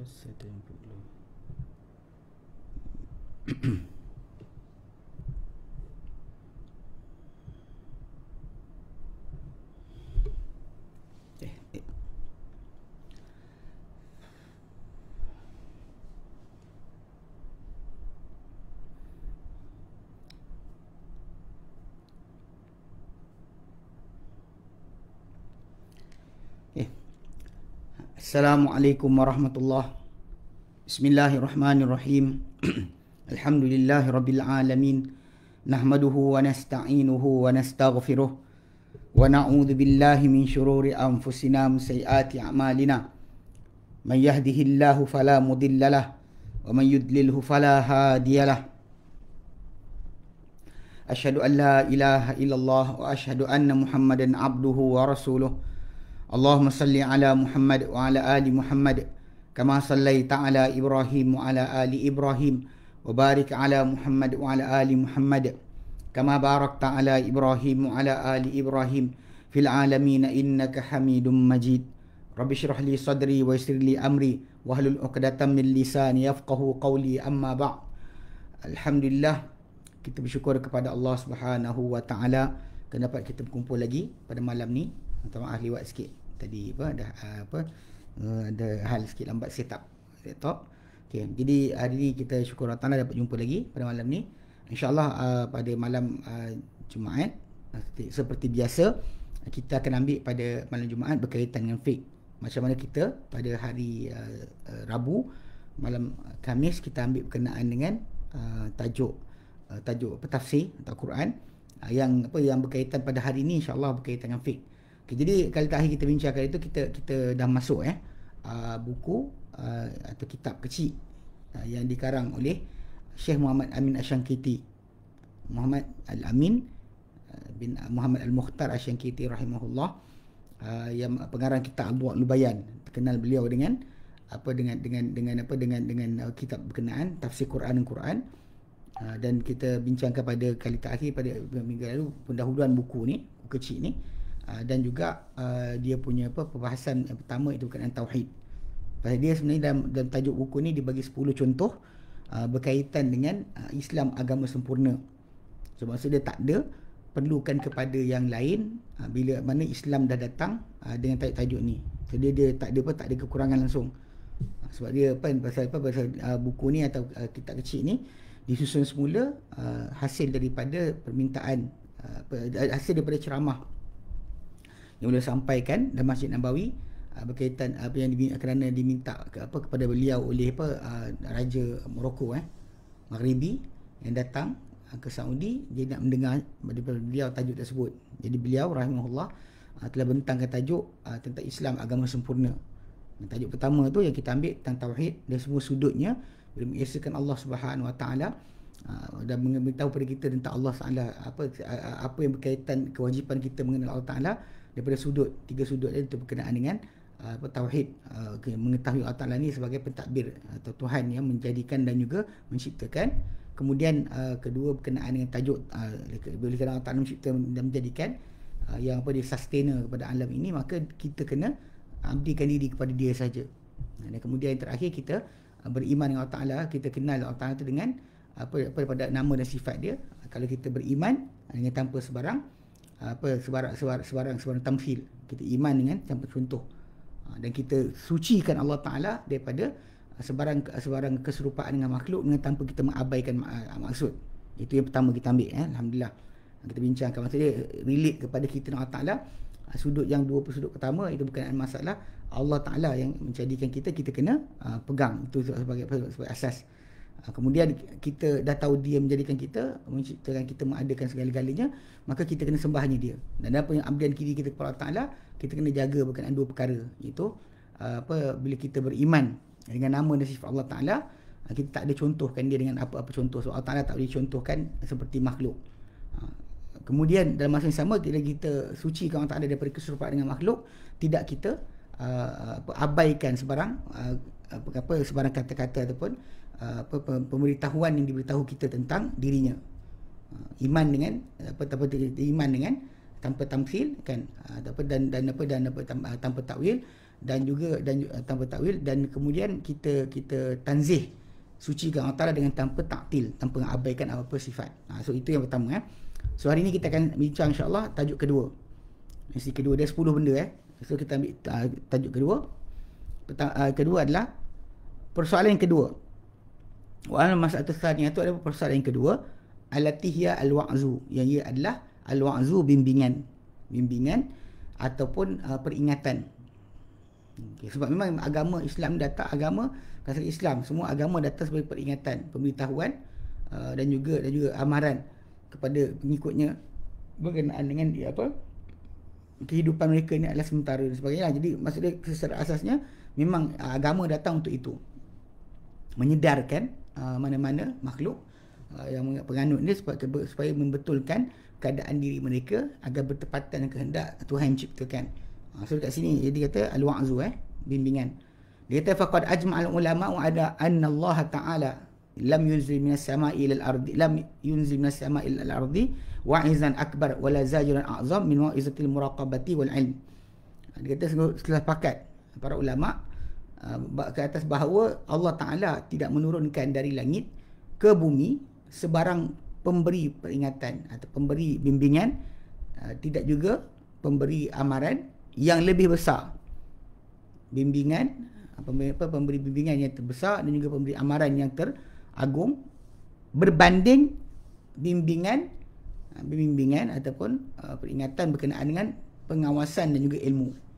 Setting dulu. Assalamualaikum warahmatullahi. Bismillahirrahmanirrahim. Alhamdulillahi rabbil alamin. Nahmaduhu wa nasta'inuhu wa nastaghfiruh. Wa na'udzu billahi min syururi anfusina wa sayyiati a'malina. Man yahdihillahu fala mudhillalah wa man yudlilhu fala hadiyalah. Asyhadu an la ilaha illallah wa asyhadu anna Muhammadan abduhu wa rasuluh. Allahumma salli ala Muhammad wa ala ali Muhammad kama sallaita ala Ibrahim wa ala ali Ibrahim wa barik ala Muhammad wa ala ali Muhammad kama barakta ala Ibrahim wa ala ali Ibrahim fil alamin innaka Hamidum Majid. Rabbi shrah li sadri wa yassir li amri wahlul 'uqdatam min lisani yafqahu qawli, amma ba'd. Alhamdulillah, kita bersyukur kepada Allah Subhanahu wa taala kerana dapat kita berkumpul lagi pada malam ni. Minta maaf lewat sikit tadi ada hal sikit lambat setup laptop. Okey, jadi hari ni kita syukur Allah Taala dapat jumpa lagi pada malam ni. InsyaAllah pada malam Jumaat seperti biasa kita akan ambil pada malam Jumaat berkaitan dengan fiqh. Macam mana kita pada hari Rabu, malam Khamis kita ambil berkenaan dengan tajuk tafsir atau Quran yang berkaitan pada hari ni, insya-Allah berkaitan dengan fiqh. Okay, jadi kali terakhir kita bincangkan itu kita dah masuk buku atau kitab kecil yang dikarang oleh Syekh Muhammad Amin Asy-Syanqiti, Muhammad Al-Amin bin Muhammad Al-Mukhtar Asy-Syanqiti rahimahullah, yang pengarang kitab Adwa'ul Bayan. Terkenal beliau dengan kitab berkenaan tafsir Quran dan Quran. Dan kita bincangkan pada kali terakhir pada minggu lalu pendahuluan buku ni, buku kecil ni. Dan juga dia punya perbahasan yang pertama itu berkaitan tauhid. Pasal dia sebenarnya dalam tajuk buku ni dibagi 10 contoh berkaitan dengan Islam agama sempurna. So maksud dia tak ada perlukan kepada yang lain bila mana Islam dah datang dengan tajuk-tajuk ni. So dia tak ada kekurangan langsung. Sebab dia pasal buku ni atau kitab kecil ni disusun semula hasil daripada permintaan hasil daripada ceramah yang beliau sampaikan dalam Masjid Nabawi berkaitan apa yang kerana diminta kepada beliau oleh Raja Morocco Maghribi yang datang ke Saudi. Dia nak mendengar daripada beliau tajuk tersebut. Jadi beliau rahimahullah telah bentangkan tajuk tentang Islam agama sempurna. Tajuk pertama tu yang kita ambil tentang tauhid dan semua sudutnya, boleh mengesahkan Allah Subhanahu Wa Taala dan memberitahu kepada kita tentang Allah Taala, apa yang berkaitan kewajipan kita mengenal Allah Taala daripada tiga sudut itu berkenaan dengan tauhid, mengetahui Allah Taala ni sebagai pentadbir atau Tuhan yang menjadikan dan juga menciptakan. Kemudian kedua berkenaan dengan tajuk bila Allah Taala mencipta dan menjadikan yang dia sustainer kepada alam ini, maka kita kena abdikan diri kepada dia saja. Dan kemudian yang terakhir kita beriman dengan Allah Taala, kita kenal Allah Taala itu dengan pada nama dan sifat dia. Kalau kita beriman dengan tanpa sebarang tamthil, kita iman dengan tanpa contoh, dan kita sucikan Allah Taala daripada sebarang keserupaan dengan makhluk dengan tanpa kita mengabaikan maksud. Itu yang pertama kita ambil. Alhamdulillah kita bincangkan, maksudnya relate kepada kita dengan Allah Taala. Sudut yang 20 sudut pertama itu berkenaan masalah Allah Taala yang menjadikan kita kena pegang itu sebagai asas. Kemudian kita dah tahu dia menjadikan kita, menciptakan kita, mengadakan segala-galanya, maka kita kena sembahnya dia. Dan apa yang abdian kiri kita kepada Allah Ta'ala, kita kena jaga berkenaan dua perkara, iaitu bila kita beriman dengan nama dan sifat Allah Ta'ala, kita tak ada contohkan dia dengan apa-apa contoh. So Allah Ta'ala tak boleh contohkan seperti makhluk. Kemudian dalam masa yang sama, kita sucikan Allah Ta'ala daripada keserupaan dengan makhluk, tidak kita abaikan sebarang sebarang kata-kata ataupun pemberitahuan yang diberitahu kita tentang dirinya. Iman dengan iman dengan tanpa tamthil kan, dan tanpa takwil, dan juga tanpa takwil, dan kemudian kita tanzih, sucikan Allah Ta'ala dengan tanpa ta'til, tanpa mengabaikan apa-apa sifat. So itu yang pertama. So hari ni kita akan bincang insya-Allah tajuk kedua. Mesti kedua dia 10 benda So kita ambil tajuk kedua. Kedua adalah persoalan yang kedua. Wal masalah tsaniyah itu adalah persoalan yang kedua, allati hiya al-wa'zu, yang ia adalah al-wa'zu, bimbingan ataupun peringatan. Sebab memang agama Islam datang, agama kasar Islam, semua agama datang sebagai peringatan, pemberitahuan dan juga amaran kepada pengikutnya berkenaan dengan kehidupan mereka ni adalah sementara dan sebagainya. Jadi maksudnya secara asasnya memang agama datang untuk itu, menyedarkan mana-mana makhluk yang penganut ni supaya membetulkan keadaan diri mereka agar bertepatan dengan kehendak Tuhan yang ciptakan. So dekat sini dia kata al-wa'zu, bimbingan. Dia kata faqad ajma'al ulama wa ada anna Allah Ta'ala lam yunzil minas sama'i ila al-ardi, lam yunzil minas sama'i ila al-ardi wa'izan akbar wala zajiran a'zam min wa'izatil muraqabati wal ilm. Dia kata setelah sepakat para ulama ke atas bahawa Allah Ta'ala tidak menurunkan dari langit ke bumi sebarang pemberi peringatan atau pemberi bimbingan, tidak juga pemberi amaran yang lebih besar. Pemberi bimbingan yang terbesar dan juga pemberi amaran yang teragung berbanding bimbingan ataupun peringatan berkenaan dengan pengawasan dan juga ilmu.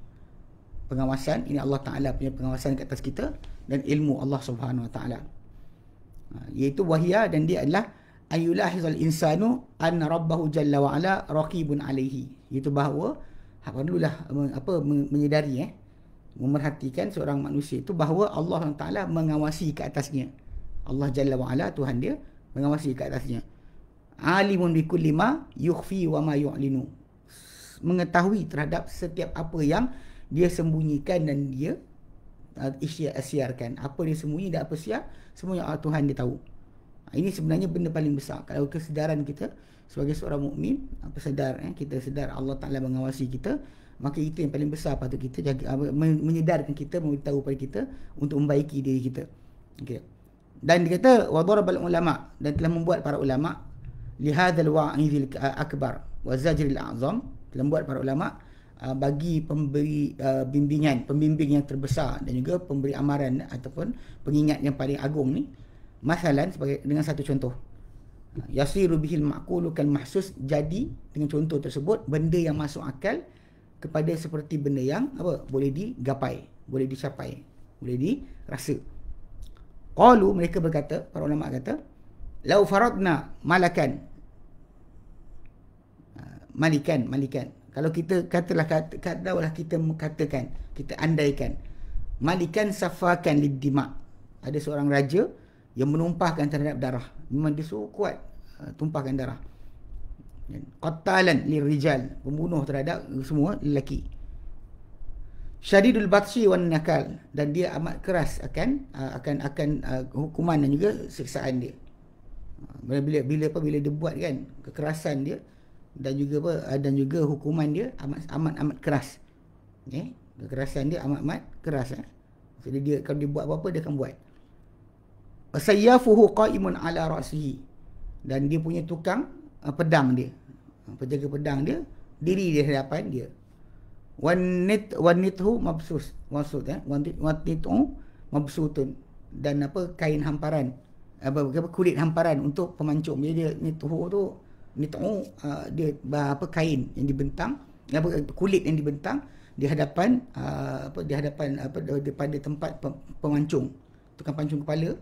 Pengawasan ini Allah Ta'ala punya pengawasan ke atas kita, dan ilmu Allah Subhanahu Wa Ta'ala, iaitu wahya, dan dia adalah ayulahizal insanu anna rabbahu jalla wa ala raqibun alaihi, iaitu bahawa perlulah menyedari memerhatikan seorang manusia itu bahawa Allah Ta'ala mengawasi ke atasnya. Allah Jalla wa ala, Tuhan dia, mengawasi ke atasnya. Alimun bi kulli ma yukhfi wa ma yu'linu, mengetahui terhadap setiap apa yang dia sembunyikan dan dia siarkan. Apa dia sembunyi dan apa siar, semuanya Tuhan dia tahu. Ini sebenarnya benda paling besar. Kalau kesedaran kita sebagai seorang mukmin, kita sedar Allah Ta'ala mengawasi kita, maka itu yang paling besar patut kita jaga, menyedarkan kita, memberitahu pada kita untuk membaiki diri kita. Okay. Dan dia kata wa darabal ulama, dan telah membuat para ulama lihadzal wa'izil akbar wa zajril a'zam, telah membuat para ulama bagi pemberi pembimbing yang terbesar dan juga pemberi amaran ataupun pengingat yang paling agung ni, masalan sebagai dengan satu contoh, yasiru bihil ma'qulu kal mahsus, jadi dengan contoh tersebut benda yang masuk akal kepada seperti benda yang boleh digapai, boleh dicapai, boleh dirasa. Qalu, mereka berkata, para ulama kata, lau faradna malikan, kalau kita katalah kita mengatakan, kita andaikan, malikan safakan lidima, ada seorang raja yang menumpahkan terhadap darah, memang dia so kuat tumpahkan darah. Qatalan lirijal, pembunuh terhadap semua lelaki. Syadidul batshi wan nakal, dan dia amat keras akan hukuman dan juga siksaan dia. Bila dia buat kan, kekerasan dia dan juga hukuman dia amat keras. Kekerasan dia amat keras. Jadi dia kalau dia buat apa-apa dia akan buat. Sayyafuhu qa'imun ala ra'sihi, dan dia punya tukang pedang dia, penjaga pedang dia, diri di hadapan dia. Wanithu mabsus, wanithu mabsutun, dan kain hamparan, kulit hamparan untuk pemancung. Dia nithu tu dia kain yang dibentang, kulit yang dibentang di hadapan pada tempat pemancung, tukang pancung kepala,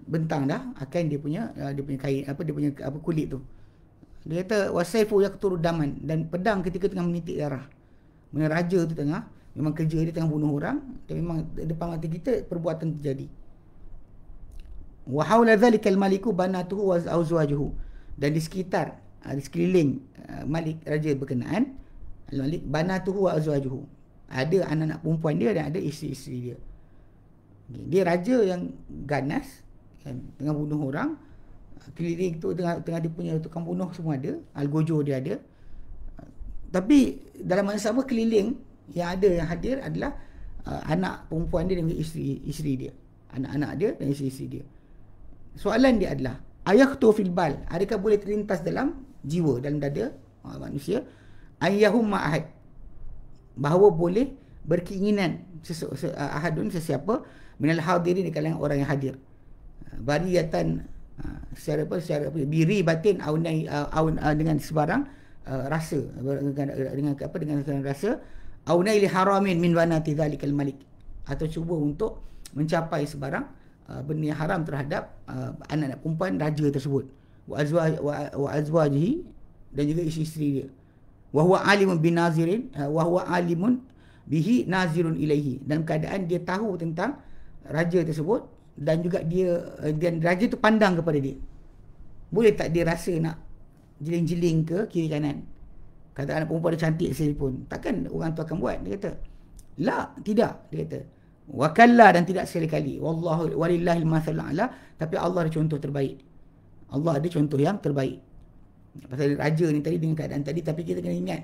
bentang dah akan dia punya kain, dia punya kulit tu. Dia kata wasaifu yaqturu daman, dan pedang ketika tengah menitik darah. Mana raja tu memang kerja dia tengah bunuh orang, dan memang depan mata kita perbuatan terjadi. Wa haula dzalikal maliku banatuhu wa azwajuhu, dan di sekitar di sekeliling malik raja berkenaan, al-malik banatuhu wa azwajuhu, ada anak-anak perempuan dia dan ada isteri-isteri dia. Dia raja yang ganas kan, tengah bunuh orang, keliling tu tengah dia punya tukang bunuh semua ada, algojo dia ada. Tapi dalam masa sama keliling yang hadir adalah anak perempuan dia dan isteri dia, anak-anak dia dan isteri dia. Soalan dia adalah ayakhtu fil bal, adakah boleh terlintas dalam jiwa, dalam dada manusia, ayyahum ma'ahad, bahawa boleh berkeinginan ahadun sesiapa minal hadirin, di kalangan orang yang hadir, bariyatan secara biri batin dengan sebarang rasa, dengan rasa, aunai li haramin min wanati dzalikal malik, atau cuba untuk mencapai sebarang benda yang haram terhadap anak-anak perempuan raja tersebut, wa azwajihi, dan juga isteri dia, wa huwa alimun binazirin, wa huwa alimun bihi nazirun ilaihi, dan keadaan dia tahu tentang raja tersebut, dan juga dan raja tu pandang kepada dia. Boleh tak dia rasa nak jeling-jeling ke kiri kanan? Kata anak perempuan dia cantik sekalipun, takkan orang tu akan buat? Dia kata la, tidak. Dia kata wa kalla, dan tidak sekali-kali. Wallahu walillahil mathalul a'la, tapi Allah ada contoh terbaik. Allah ada contoh yang terbaik. Pasal raja ni tadi dengan keadaan tadi, tapi kita kena ingat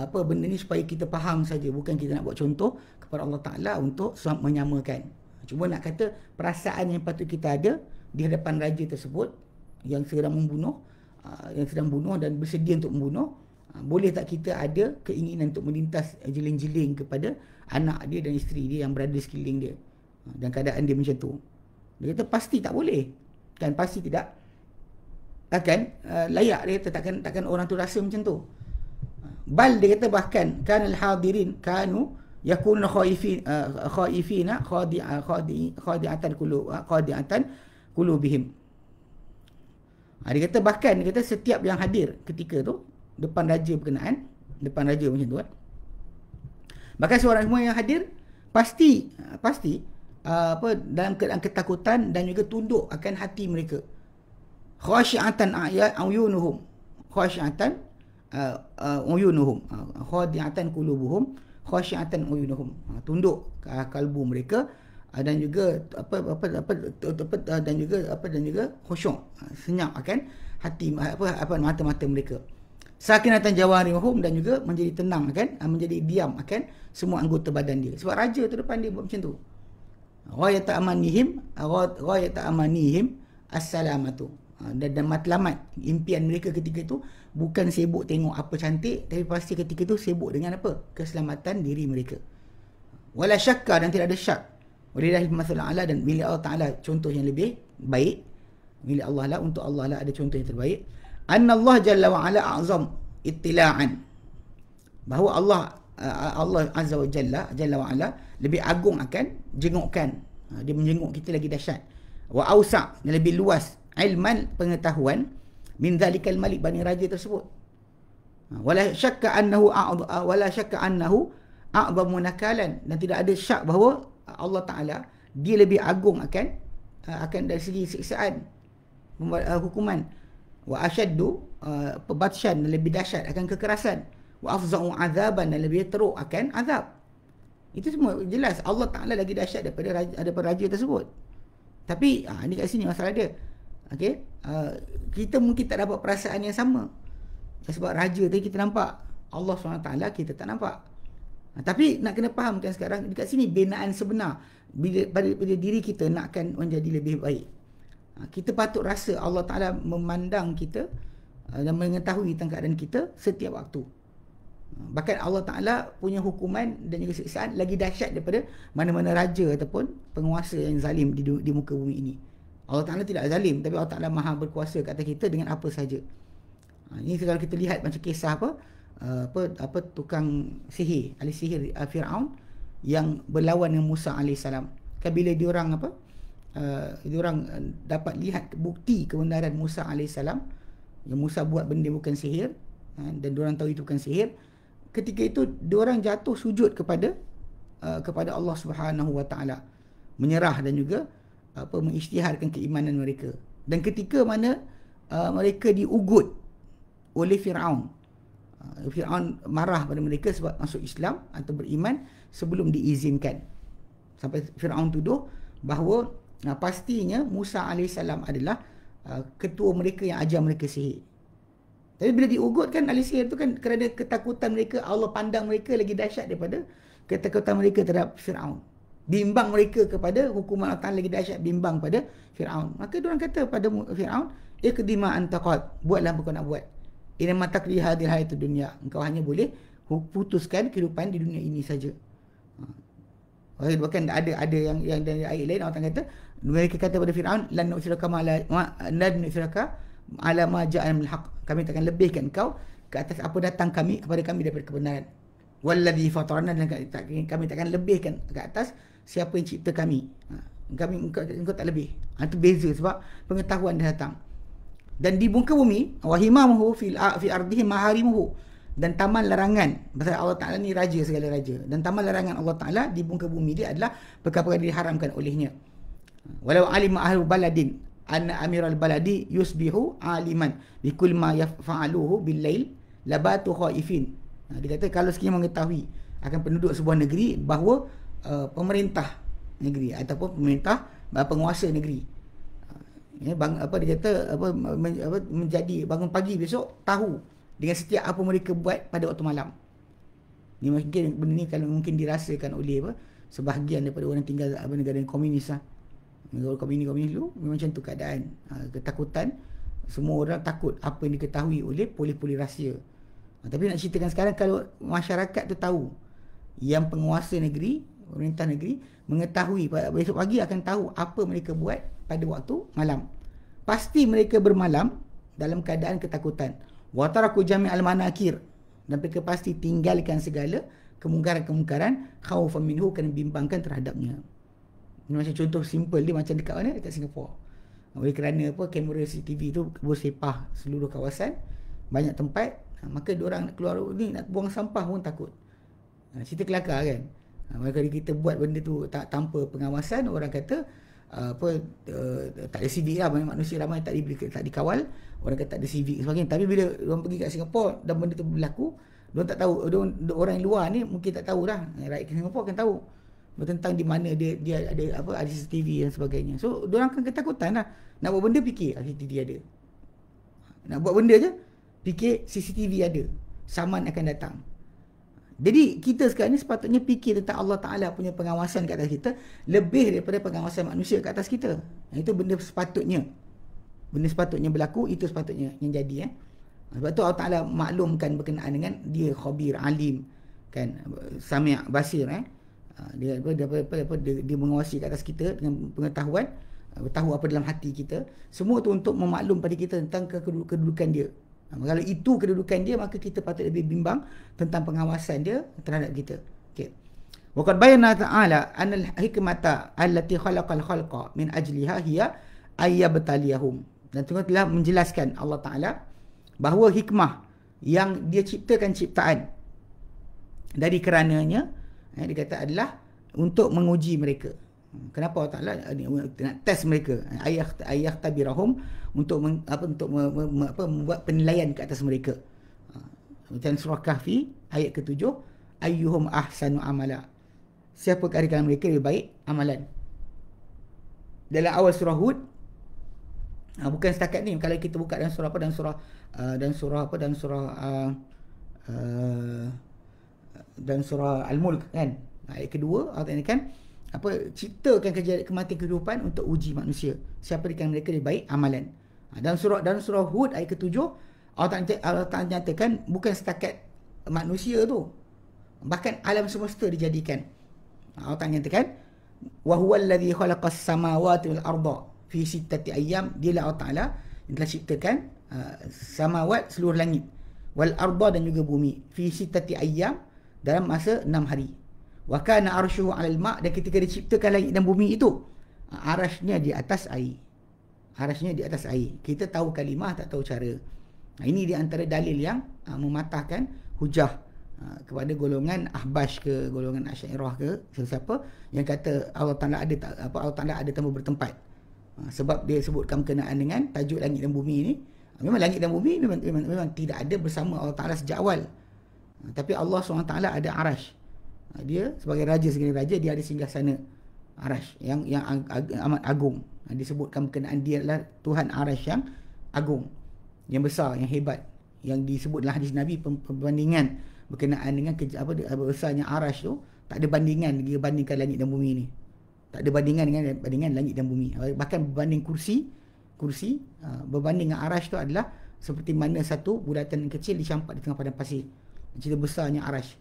benda ni supaya kita faham saja, bukan kita nak buat contoh kepada Allah Ta'ala untuk menyamakan. Cuma nak kata perasaan yang patut kita ada di hadapan raja tersebut yang sedang membunuh, dan bersedia untuk membunuh. Boleh tak kita ada keinginan untuk melintas jeling-jeling kepada anak dia dan isteri dia yang berada di sekeliling dia, dan keadaan dia macam tu? Dia kata pasti tak boleh kan, pasti tidak akan layak. Dia kata takkan orang tu rasa macam tu. Bal, dia kata bahkan kanal hadirin kanu yakunu khaifina khadi'atan qulubihim. Dia kata bahkan, dia kata setiap yang hadir ketika tu depan raja berkenaan, depan raja macam tu kan, bahkan seorang semua yang hadir pasti dalam keadaan ketakutan dan juga tunduk akan hati mereka. Khashi'atan ayunuhum, khashi'atan uyunuhum, khadi'atan qulubuhum, khashi'atan uyunuhum, tunduk kalbu mereka, dan juga dan juga khusyuk, senyap akan hati mata-mata mereka. Sakinatan jawarihum, dan juga menjadi tenang menjadi diam akan semua anggota badan dia, sebab raja tu depan dia buat macam tu. Ghayata amanihim as-salamatu, dan matlamat impian mereka ketika itu bukan sibuk tengok apa cantik, tapi pasti ketika itu sibuk dengan apa? Keselamatan diri mereka. Wala syakka, dan tidak ada syak. Walillahi mathalul a'la, dan milik Allah Ta'ala contoh yang lebih baik. Milik Allah lah, untuk Allah lah ada contoh yang terbaik. Anna Allah Jalla wa Ala a'zam ittila'an, bahawa Allah Azza wa Jalla wa Ala lebih agung akan jengukkan. Dia menjenguk kita lagi dahsyat. Wa awsa', dan lebih luas ilman, pengetahuan, min dhalikal malik, bani raja tersebut. Wala syakka annahu a'zamu nakalan, dan tidak ada syak bahawa Allah Ta'ala dia lebih agung akan dari segi siksaan, hukuman. Wa asyaddu batsyan, dan lebih dahsyat akan kekerasan. Wa afza'u azaban, dan lebih teruk akan azab. Itu semua jelas Allah Ta'ala lagi dahsyat daripada raja tersebut. Tapi ni kat sini masalah dia. Okey, kita mungkin tak dapat perasaan yang sama. Sebab raja tadi kita nampak, Allah SWT kita tak nampak. Tapi nak kena fahamkan sekarang dekat sini binaan sebenar pada diri kita nakkan menjadi lebih baik. Kita patut rasa Allah Ta'ala memandang kita dan mengetahui tentang keadaan kita setiap waktu. Bahkan Allah Ta'ala punya hukuman dan juga siksaan lagi dahsyat daripada mana-mana raja ataupun penguasa yang zalim di muka bumi ini. Allah Ta'ala tidak zalim, tapi Allah Ta'ala maha berkuasa ke atas kita dengan apa saja. Ini kalau kita lihat macam kisah tukang sihir, ahli sihir Fir'aun yang berlawan dengan Musa AS. Kan bila diorang diorang dapat lihat bukti kebenaran Musa alaihissalam, yang Musa buat benda bukan sihir, dan diorang tahu itu bukan sihir. Ketika itu diorang jatuh sujud kepada Allah Subhanahu Wa Taala, menyerah dan juga mengisytiharkan keimanan mereka. Dan ketika mana mereka diugut oleh Firaun, Firaun marah pada mereka sebab masuk Islam atau beriman sebelum diizinkan. Sampai Firaun tuduh bahawa pastinya Musa alaihissalam adalah ketua mereka yang ajar mereka sihir. Tapi bila diugut kan ahli sihir tu kan, kerana ketakutan mereka, Allah pandang mereka lagi dahsyat daripada ketakutan mereka terhadap Firaun. Bimbang mereka kepada hukuman Allah Ta'ala lagi dahsyat bimbang pada Firaun. Maka diorang kata pada Firaun, iqdi ma anta qad, buatlah apa kau nak buat. Inna ma taqdi hadhihi hayatid dunya, engkau hanya boleh putuskan kehidupan di dunia ini saja. Bahkan ada yang dari ayat lain Allah kata, mereka kata pada Firaun, lan nu'thiraka ala ma ja'ana minal haqq, kami takkan lebihkan kau ke atas apa datang kepada kami daripada kebenaran. Wallazi fatarana, dan kami takkan lebihkan ke atas siapa yang cipta kami. Engkau tak lebih. Itu beza sebab pengetahuan dah datang. Dan di muka bumi, wahimamuhu fi ardihi maharimuhu, dan taman larangan, pasal Allah Ta'ala ni raja segala raja, dan taman larangan Allah Ta'ala di muka bumi dia adalah perkara-perkara diharamkan olehnya. Walau alima ahlu baladin anna amiral baladi yusbihu aliman bikul ma yafa'aluhu bil lail labatu khaifin. Dia kata kalau sekiranya mengetahui akan penduduk sebuah negeri bahawa pemerintah negeri ataupun pemerintah penguasa negeri, dia kata menjadi bangun pagi besok tahu dengan setiap apa mereka buat pada waktu malam. Ni mungkin benda ni kalau mungkin dirasakan oleh sebahagian daripada orang tinggal negara komunis lah. Negara komunis dulu memang macam tu keadaan. Ketakutan, semua orang takut apa yang diketahui oleh polis-polis rahsia. Tapi nak ceritakan sekarang, kalau masyarakat tu tahu yang penguasa negeri, pemerintah negeri mengetahui besok pagi akan tahu apa mereka buat pada waktu malam, pasti mereka bermalam dalam keadaan ketakutan. Wa taraku jami'al manakir, dan mereka pasti tinggalkan segala kemungkaran-kemungkaran, khaufan minhu, kerana bimbangkan terhadapnya. Ini macam contoh simple dia, macam dekat mana? Dekat Singapura. Oleh kerana kamera CCTV tu bersepah seluruh kawasan, banyak tempat, maka diorang nak keluar ni nak buang sampah pun takut. Cerita kelakar kan. Kalau kita buat benda tu tanpa pengawasan, orang kata tak ada civic lah, banyak manusia ramai tak dikawal, orang kata tak ada civic sebagainya. Tapi bila orang pergi kat Singapura dan benda tu berlaku, diorang tak tahu, orang yang luar ni mungkin tak tahu dah, rakyat Singapura akan tahu tentang di mana dia ada CCTV dan sebagainya. So diorang akan ketakutan lah. Nak buat benda fikir CCTV ada, nak buat benda je fikir CCTV ada, saman akan datang. Jadi kita sekarang ni sepatutnya fikir tentang Allah Ta'ala punya pengawasan ke atas kita lebih daripada pengawasan manusia ke atas kita. Itu benda sepatutnya berlaku, itu sepatutnya yang jadi. Sebab tu Allah Ta'ala maklumkan berkenaan dengan dia khabir, alim, kan, sami' basir. Dia mengawasi ke atas kita dengan pengetahuan, tahu apa dalam hati kita. Semua tu untuk memaklum pada kita tentang kedudukan dia. Kalau itu kedudukan dia, maka kita patut lebih bimbang tentang pengawasan dia terhadap kita. Okey. Wa qad bayyana ta'ala anna al-hikmata allati khalaqal khalqa min ajliha hiya ayyabtaliyahum. Dan Tuhan telah menjelaskan Allah Ta'ala bahawa hikmah yang dia ciptakan ciptaan dari kerananya, dia kata adalah untuk menguji mereka. Kenapa Allah Ta'ala nak test mereka, ayah tabirahum, untuk membuat penilaian ke atas mereka. Macam surah Kahfi ayat ke-7, ayyuhum ahsanu amala, siapa di kalangan mereka lebih baik amalan. Dalam awal surah Hud, bukan setakat ni, kalau kita buka dalam surah dan surah Al-Mulk kan, ayat kedua Allah Ta'ala kan ciptakan kematian kehidupan untuk uji manusia, siapa di kalangan mereka lebih baik amalan. Dalam surah Hud ayat ke-7 Allah Ta'ala nyatakan bukan setakat manusia tu, bahkan alam semesta dijadikan. Allah Ta'ala nyatakan wa huwal ladzi khalaqas samawati wal arda fi sittati ayyam, dialah Allah Ta'ala yang telah ciptakan samawat, seluruh langit, wal arda, dan juga bumi, fi sittati ayyam, dalam masa 6 hari. Wa kana arsyuhu 'alal ma', dan ketika diciptakan langit dan bumi itu, Arasnya di atas air. Arasnya di atas air. Kita tahu kalimah, tak tahu cara. Ini di antara dalil yang mematahkan hujah kepada golongan Ahbash ke golongan Asy'ariyah ke sesiapa yang kata Allah Taala ada Allah Taala ada tanpa bertempat. Sebab dia sebutkan berkenaan dengan tajuk langit dan bumi ni. Memang langit dan bumi memang tidak ada bersama Allah Taala sejak awal. Tapi Allah SWT ada arash. Dia sebagai raja, segala raja, dia ada singgahsana arash yang amat agung. Disebutkan berkenaan dia adalah Tuhan arash yang agung, yang besar, yang hebat, yang disebut dalam hadis Nabi perbandingan berkenaan dengan besarnya arash tu tak ada bandingan dibandingkan langit dan bumi ni. Tak ada bandingan dengan langit dan bumi. Bahkan berbanding kursi berbanding dengan arash tu adalah seperti mana satu bulatan kecil dicampak di tengah padang pasir. Cerita besarnya arash.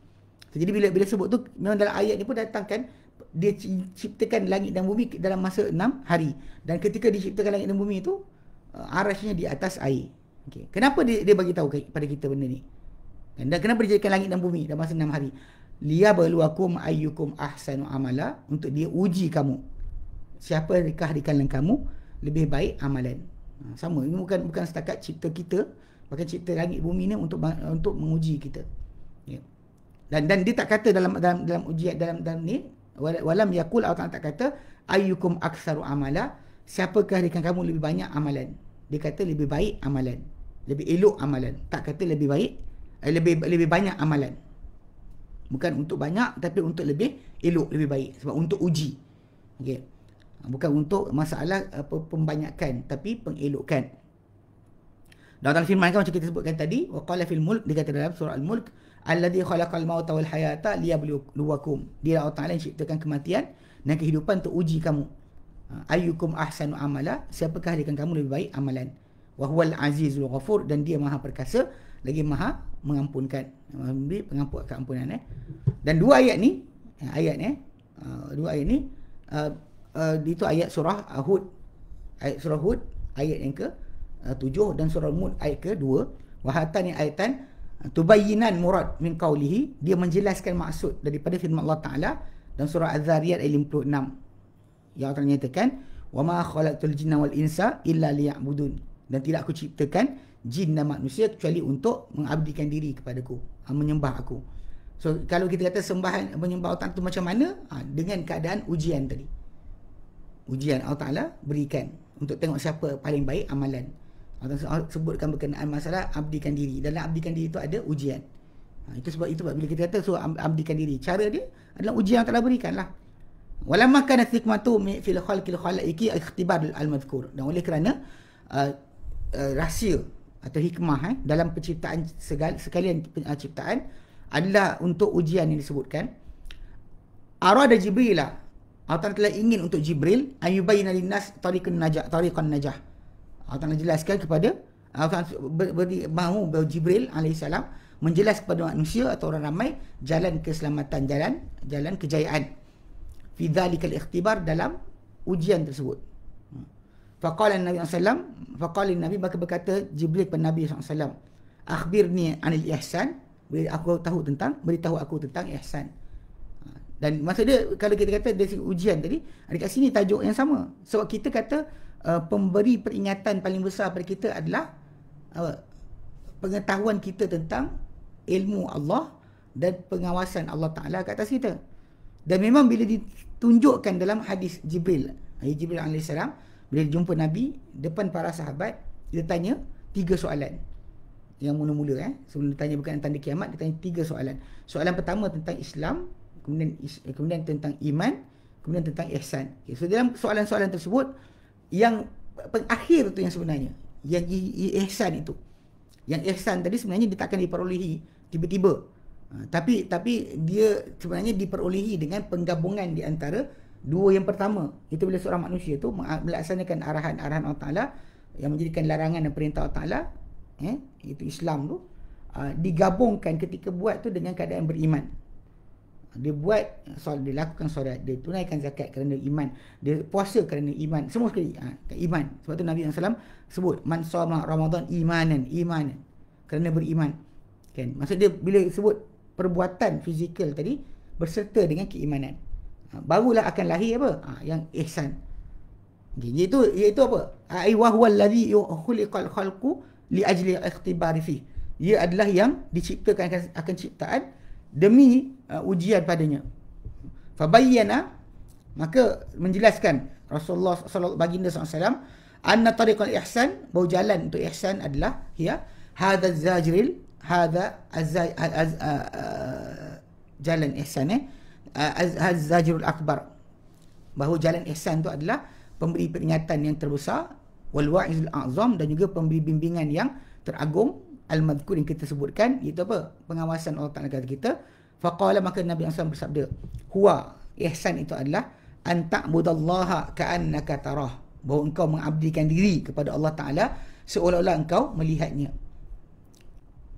Jadi bila sebut tu, memang dalam ayat ni pun datangkan dia ciptakan langit dan bumi dalam masa 6 hari. Dan ketika diciptakan langit dan bumi tu, arashnya di atas air. Okay. Kenapa dia bagi tahu kepada kita benda ni? Dan kenapa dia jadikan langit dan bumi dalam masa 6 hari? Liyabluwakum ayyukum ahsanu amala, untuk dia uji kamu. Siapakah di kalangan kamu lebih baik amalan? Sama, ini bukan setakat cipta kita, bahkan cipta langit bumi ni untuk menguji kita. Ya. Dan dia tak kata dalam ujian dalam ni, walam yakul, Allah tak kata ayyukum aktsaru amala, siapakah di kalangan kamu lebih banyak amalan. Dia kata lebih baik amalan, lebih elok amalan. Tak kata lebih baik, lebih banyak amalan. Bukan untuk banyak, tapi untuk lebih elok, lebih baik. Sebab untuk uji. Okey. Bukan untuk masalah pembanyakan, tapi pengelokan. Dan dalam firman kan macam kita sebutkan tadi, wa qala fil mulk, dia kata dalam surah Al-Mulk, alladzi khalaqal mauta wal hayata liyabluwakum. Dia Allah Taala yang ciptakan kematian dan kehidupan untuk uji kamu. Ayyukum ahsanu amala, siapakah di kalangan kamu lebih baik amalan. Wa huwal azizul ghafur, dan dia Maha perkasa lagi Maha mengampunkan, memberi keampunan. Dan dua ayat ni itu ayat surah Hud, ayat yang ke 7, dan surah Mud ayat ke 2. Wahatani ayatan tubayyinan murad min qawlihi, dia menjelaskan maksud daripada firman Allah Taala. Dan surah Az-Zariyat ayat 56 yang Allah nyatakan, wa ma khalaqtul jinna wal insa illa liya'budun, dan tidak aku ciptakan jin dan manusia kecuali untuk mengabdikan diri kepadaku, menyembah aku. So kalau kita kata sembahan menyembah Allah tu macam mana? Dengan keadaan ujian tadi. Ujian Allah Taala berikan untuk tengok siapa paling baik amalan. Allah sebutkan berkenaan masalah abdikan diri. Dalam abdikan diri itu ada ujian. Itu sebab bila kita kata so abdikan diri, cara dia adalah ujian yang telah berikanlah. Walamma kana hikmatu fil khalqil khalaiqi ikhtibar al-madhkur. Dan oleh kerana rahsia atau hikmah dalam penciptaan sekalian ciptaan adalah untuk ujian yang disebutkan. Arada Jibril lah, Allah telah ingin untuk Jibril ayubayyina linnas tariqan najah. Allah jelaskan kepada mahu Jibril alaihissalam menjelaskan kepada manusia atau orang ramai jalan keselamatan, jalan kejayaan. Fi dzalikal ikhtibar, dalam ujian tersebut. Faqala Nabi sallallahu Nabi maka berkata Jibril kepada Nabi sallallahu, akhbirni anil ihsan, beritahu aku tentang ihsan. Dan maksud dia, kalau kita kata dari ujian tadi, dekat sini tajuk yang sama. Sebab kita kata pemberi peringatan paling besar pada kita adalah pengetahuan kita tentang ilmu Allah dan pengawasan Allah Ta'ala kat atas kita. Dan memang bila ditunjukkan dalam hadis Jibril AS, bila dia jumpa Nabi depan para sahabat, dia tanya 3 soalan. Yang mula-mula sebelum dia tanya berkenaan tanda kiamat, dia tanya 3 soalan. Soalan pertama tentang Islam, kemudian tentang iman, kemudian tentang ihsan. Okay, so dalam soalan-soalan tersebut, yang pengakhir tu yang sebenarnya, yang ihsan itu. Yang ihsan tadi sebenarnya dia takkan diperolehi tiba-tiba. Tapi dia sebenarnya diperolehi dengan penggabungan di antara dua yang pertama. Itu bila seorang manusia tu melaksanakan arahan-arahan Allah Ta'ala yang menjadikan larangan dan perintah Allah Ta'ala, itu Islam tu, digabungkan ketika buat tu dengan keadaan beriman. Dia buat solat, dia lakukan solat, dia tunaikan zakat kerana iman, dia puasa kerana iman, semua sekali iman. Sebab tu Nabi SAW sebut man shoma Ramadan imanan, kerana beriman. Kan? Maksud dia bila sebut perbuatan fizikal tadi berserta dengan keimanan, barulah akan lahir apa? Yang ihsan. Okay, iaitu apa? Ai wa huwa allazi khuliqal khalqu li ajli ikhtibari fi. Ia adalah yang diciptakan akan ciptaan demi ujian padanya. Fabayyana, maka menjelaskan Rasulullah sallallahu baginda SAW, anna tariqal ihsan, bahawa jalan untuk ihsan adalah hadha zajril, hadha jalan ihsan az-zajrul akbar, bahawa jalan ihsan itu adalah pemberi peringatan yang terbesar, wal wa'izul a'zam, dan juga pemberi bimbingan yang teragung, al-madhkur yang kita sebutkan, iaitu apa? Pengawasan Allah Ta'ala kata kita. Faqala, maka Nabi SAW bersabda, huwa, ihsan itu adalah an ta'budallaha ka'annaka tarah, bahawa engkau mengabdikan diri kepada Allah Ta'ala seolah-olah engkau melihatnya.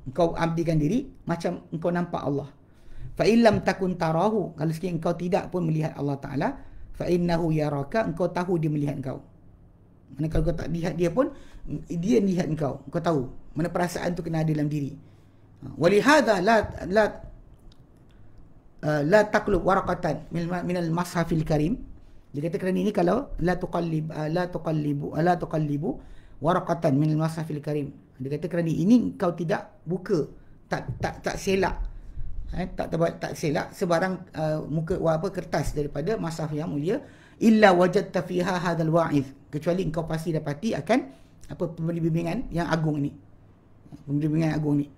Engkau abdikan diri macam engkau nampak Allah. Fa illam takun tarahu, kalau sekiranya engkau tidak pun melihat Allah Ta'ala, fa innahu yaraka, engkau tahu dia melihat engkau. Mana kalau kau tak lihat dia pun, dia lihat engkau. Kau tahu mana perasaan tu kena ada dalam diri. Walihada la taqlub waraqatan min al-mashafil karim. Dia kata kerana ini, kalau la tuqallibu waraqatan min al-mashafil karim. Dia kata kerana ini kau tidak buka, tak selak, tak selak sebarang muka kertas daripada mashaf yang mulia, illa wajadta fiha hadzal wa'iz, kecuali engkau pasti dapati akan pemberi bimbingan yang agung ini. Pemberi bimbingan agung ni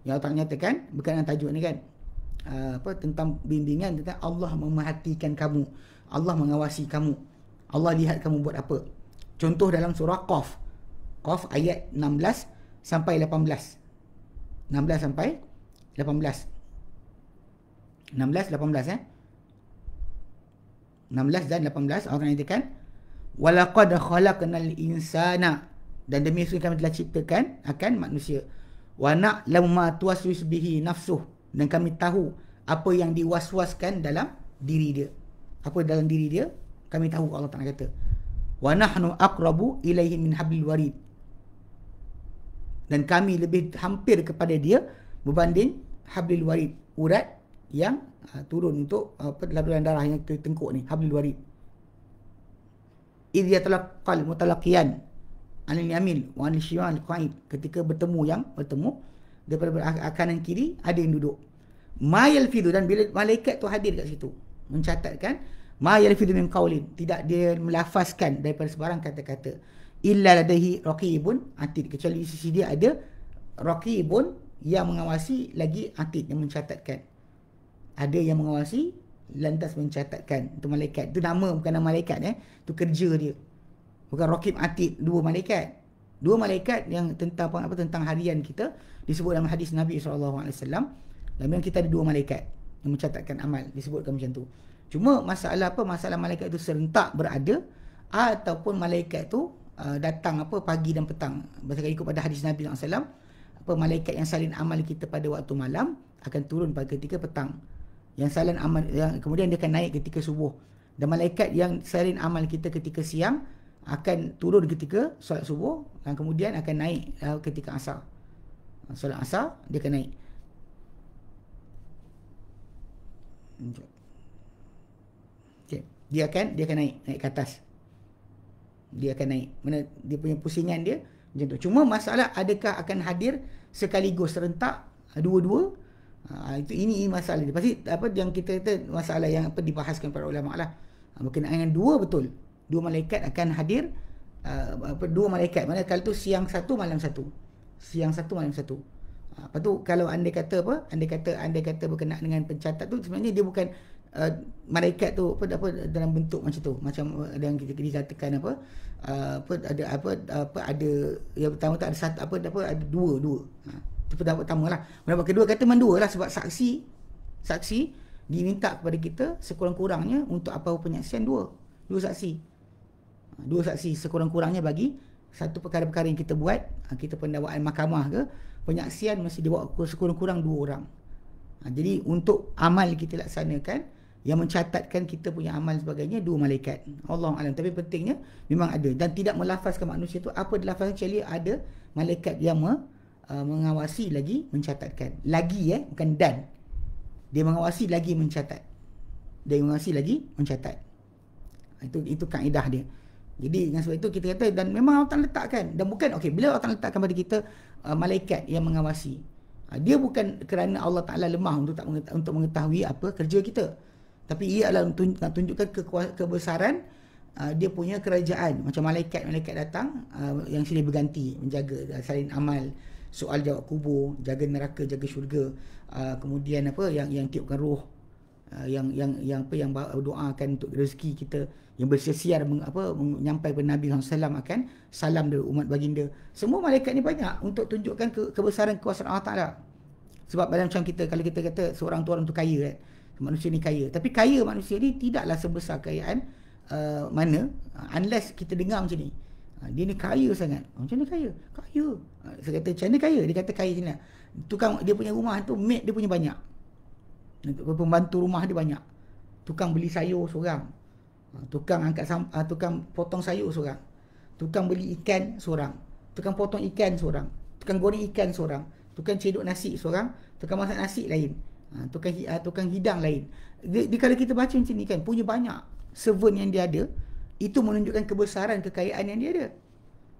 yang Allah nyatakan berkenaan tajuk ni kan, tentang bimbingan tentang Allah memerhatikan kamu, Allah mengawasi kamu, Allah lihat kamu buat apa. Contoh dalam surah Qaf ayat 16 sampai 18. 16 sampai 18. 16 dan 18 Allah nyatakan, walaqad khalaqnal insana, dan demi sungguh kami telah ciptakan akan manusia, wa na'lamu ma tuwaswis bihi nafsuh, dan kami tahu apa yang diwaswaskan dalam diri dia. Apa dalam diri dia kami tahu, Allah Ta'ala kata, wa nahnu aqrabu ilaihi min hablil warid, dan kami lebih hampir kepada dia berbanding hablil warid, urat yang turun untuk laluran darah yang tengkuk ni, hablil warid. Idh yatalaqal mutalaqiyan anil yamin wa anil shimal qa'id, ketika bertemu daripada kanan kiri ada yang duduk. Ma yalfidu, dan bila malaikat tu hadir kat situ mencatatkan, ma yalfidu min qaulin, tidak dia melafazkan daripada sebarang kata-kata, illa ladaihi raqibun atid, kecuali di sisi dia ada raqibun yang mengawasi, lagi atid yang mencatatkan. Ada yang mengawasi lantas mencatatkan. Itu malaikat. Itu nama, bukan nama malaikat, itu kerja dia. Bukan raqib atid, dua malaikat. Dua malaikat yang tentang tentang harian kita disebut dalam hadis Nabi SAW. Dalam yang kita ada dua malaikat yang mencatatkan amal, disebutkan macam tu. Cuma masalah masalah malaikat itu serentak berada, ataupun malaikat tu datang pagi dan petang. Berdasarkan ikut pada hadis Nabi SAW, malaikat yang salin amal kita pada waktu malam akan turun pada ketika petang. Yang salin amal kemudian dia akan naik ketika subuh. Dan malaikat yang salin amal kita ketika siang akan turun ketika solat subuh, dan kemudian akan naik ketika asar. Solat asar dia akan naik. Okay. Dia akan naik ke atas. Dia akan naik. Mana dia punya pusingan dia macam tu. Cuma masalah adakah akan hadir sekaligus serentak dua-dua? Ini masalah dia. Pasti yang kita kata masalah yang dibahaskan para ulama lah. Berkenaan dengan dua, betul. Dua malaikat akan hadir, dua malaikat. Mana kalau tu siang satu, malam satu. Siang satu, malam satu. Lepas tu kalau andai kata berkenaan dengan pencatat tu, sebenarnya dia bukan malaikat tu dalam bentuk macam tu. Macam ada yang kita dikatakan ada yang pertama tak ada satu, ada dua. Itu pendapat pertama lah. Pendapat kedua kata memang dua lah, sebab saksi diminta kepada kita sekurang-kurangnya untuk penyaksian dua saksi. Dua saksi sekurang-kurangnya bagi satu perkara-perkara yang kita buat. Kita pendakwaan mahkamah ke, penyaksian mesti dibawa sekurang-kurang dua orang. Jadi untuk amal kita laksanakan, yang mencatatkan kita punya amal sebagainya, dua malaikat. Allahu a'lam. Tapi pentingnya memang ada, dan tidak melafazkan manusia tu apa dilafazkan, kecuali ada malaikat yang mengawasi lagi mencatatkan. Lagi bukan dan. Dia mengawasi lagi mencatat. Dia mengawasi lagi mencatat. Itu kaedah dia. Jadi dengan sebab itu kita kata, dan memang Allah Ta'ala letakkan, dan bukan, okey, bila Allah Ta'ala letakkan pada kita malaikat yang mengawasi, dia bukan kerana Allah Ta'ala lemah untuk mengetahui apa kerja kita, tapi ia adalah nak tunjukkan kebesaran dia punya kerajaan. Macam malaikat datang yang silih berganti menjaga salin amal, soal jawab kubur, jaga neraka, jaga syurga, kemudian apa yang tiupkan roh, yang doakan untuk rezeki kita, yang bersiar menyampaikan kepada Nabi SAW akan salam dari umat baginda. Semua malaikat ni banyak untuk tunjukkan kebesaran kekuasaan Allah Ta'ala. Sebab macam kita, kalau kita kata seorang tu orang tu kaya kan, manusia ni kaya, tapi kaya manusia ni tidaklah sebesar kekayaan mana, unless kita dengar macam ni, dia ni kaya sangat. Macam mana kaya? Kaya. Saya kata macam mana kaya? Dia kata kaya macam mana? Tukang dia punya rumah tu, maid dia punya banyak, pembantu rumah dia banyak, tukang beli sayur seorang, tukang tukang potong sayur seorang, tukang beli ikan seorang, tukang potong ikan seorang, tukang goreng ikan seorang, tukang cedok nasi seorang, tukang masak nasi lain, tukang hidang lain. Kalau kita baca macam ni kan, punya banyak servant yang dia ada, itu menunjukkan kebesaran kekayaan yang dia ada.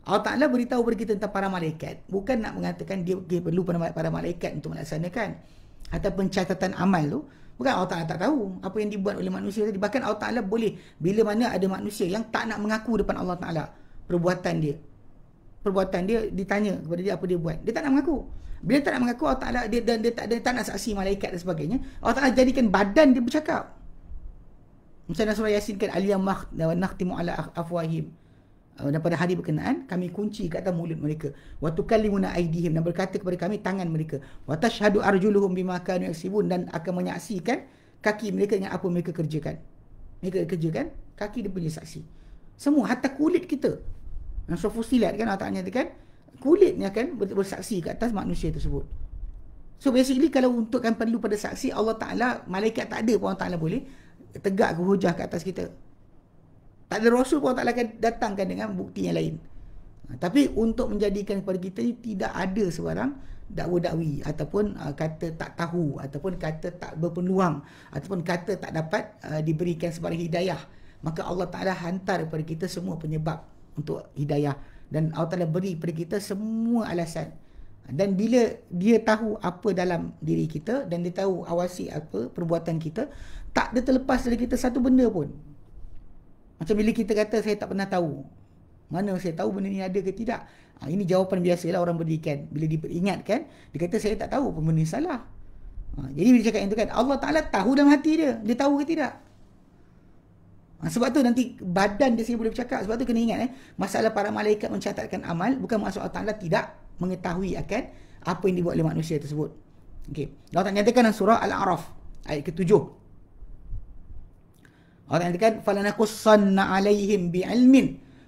Allah Ta'ala beritahu kepada kita tentang para malaikat, bukan nak mengatakan dia perlu para malaikat untuk melaksanakan atau pencatatan amal tu. Bukan Allah Ta'ala tak tahu apa yang dibuat oleh manusia tadi. Bahkan Allah Ta'ala boleh, bila mana ada manusia yang tak nak mengaku depan Allah Ta'ala perbuatan dia ditanya kepada dia apa dia buat, dia tak nak mengaku. Bila tak nak mengaku, Allah Ta'ala dia tak nak saksi malaikat dan sebagainya, Allah Ta'ala jadikan badan dia bercakap. Macam surah Yasin kan, al-yawma nakhtimu ala afwahim, dan pada hari berkenaan kami kunci ke atas mulut mereka, wa tukallimuna aydihim, dan berkata kepada kami tangan mereka, wa tashhadu arjuluhum bima kanu yaksibun, dan akan menyaksikan kaki mereka dengan apa mereka kerjakan. Kaki dia punya saksi. Semua, hatta kulit kita. Surah Fussilat kan Allah Ta'ala nyatakan kulitnya kan bersaksi ke atas manusia tersebut. So basically kalau untukkan perlu pada saksi, Allah Ta'ala, malaikat tak ada pun Allah Ta'ala boleh tegak ke hujah ke atas kita. Tak ada Rasul pun Allah Ta'ala akan datangkan dengan bukti yang lain. Tapi untuk menjadikan kepada kita ni tidak ada sebarang dakwa-dakwi, ataupun kata tak tahu, ataupun kata tak berpeluang, ataupun kata tak dapat diberikan sebarang hidayah, maka Allah Ta'ala hantar kepada kita semua penyebab untuk hidayah, dan Allah Ta'ala beri kepada kita semua alasan. Dan bila dia tahu apa dalam diri kita, dan dia tahu awasi apa perbuatan kita, tak ada terlepas dari kita satu benda pun. Macam bila kita kata saya tak pernah tahu, mana saya tahu benda ni ada ke tidak? Ini jawapan biasalah orang berikan bila diperingatkan, dia kata saya tak tahu pun benda ni salah. Jadi bila cakap yang tu kan, Allah Ta'ala tahu dalam hati dia tahu ke tidak? Sebab tu nanti badan dia sendiri boleh bercakap. Sebab tu kena ingat masalah para malaikat mencatatkan amal bukan maksud Allah Ta'ala tidak mengetahui akan apa yang dibuat oleh manusia tersebut. Okey. Allah Ta'ala nyatakan dalam surah Al-A'raf ayat ke-7. Allah Ta'ala nyatakan falanakussanna 'alaihim bi'ilmin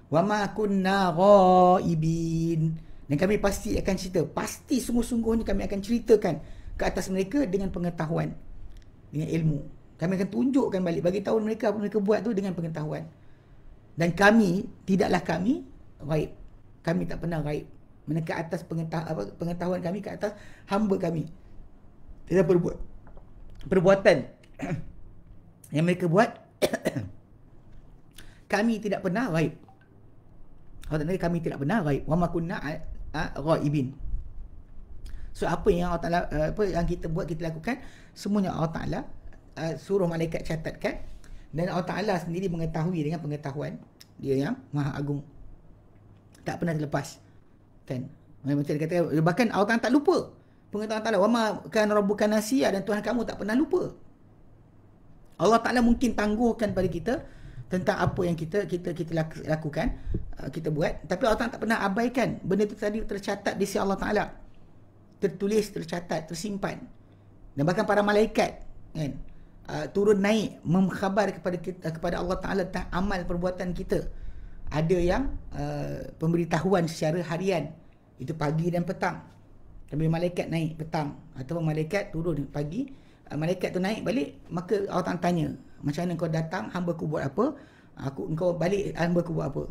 wa ma kunna ghaibin. Dan kami pasti akan cerita, pasti sungguh-sungguhnya kami akan ceritakan ke atas mereka dengan pengetahuan, dengan ilmu. Kami akan tunjukkan balik, bagi tahu mereka apa mereka buat tu dengan pengetahuan. Dan tidaklah kami ghaib. Kami tak pernah ghaib. Ke atas pengetahuan kami ke atas hamba kami. Tidak perbuatan yang mereka buat kami tidak pernah ghaib. Kami tidak pernah ghaib. Wa ma kunna ghaibin. So apa yang Allah Ta'ala, apa yang kita buat, kita lakukan, semuanya Allah Ta'ala suruh malaikat catatkan, dan Allah Ta'ala sendiri mengetahui dengan pengetahuan dia yang maha agung, tak pernah terlepas kan. Macam dia kata, bahkan Allah Ta'ala tak lupa. Pengetahuan Allah Ta'ala, wa ma kana rabbuka nasiya, dan Tuhan kamu tak pernah lupa. Allah Ta'ala mungkin tangguhkan pada kita tentang apa yang kita lakukan, kita buat, tapi Allah Ta'ala tak pernah abaikan. Benda itu tadi tercatat di sisi Allah Ta'ala, tertulis, tercatat, tersimpan. Dan bahkan para malaikat kan, turun naik mengkhabar kepada Allah Ta'ala tentang amal perbuatan kita. Ada yang pemberitahuan secara harian, itu pagi dan petang. Tapi malaikat naik petang, atau malaikat turun pagi, malaikat tu naik balik, maka Allah Ta'ala tanya, macam mana kau datang, hamba ku buat apa, engkau balik, hamba ku buat apa.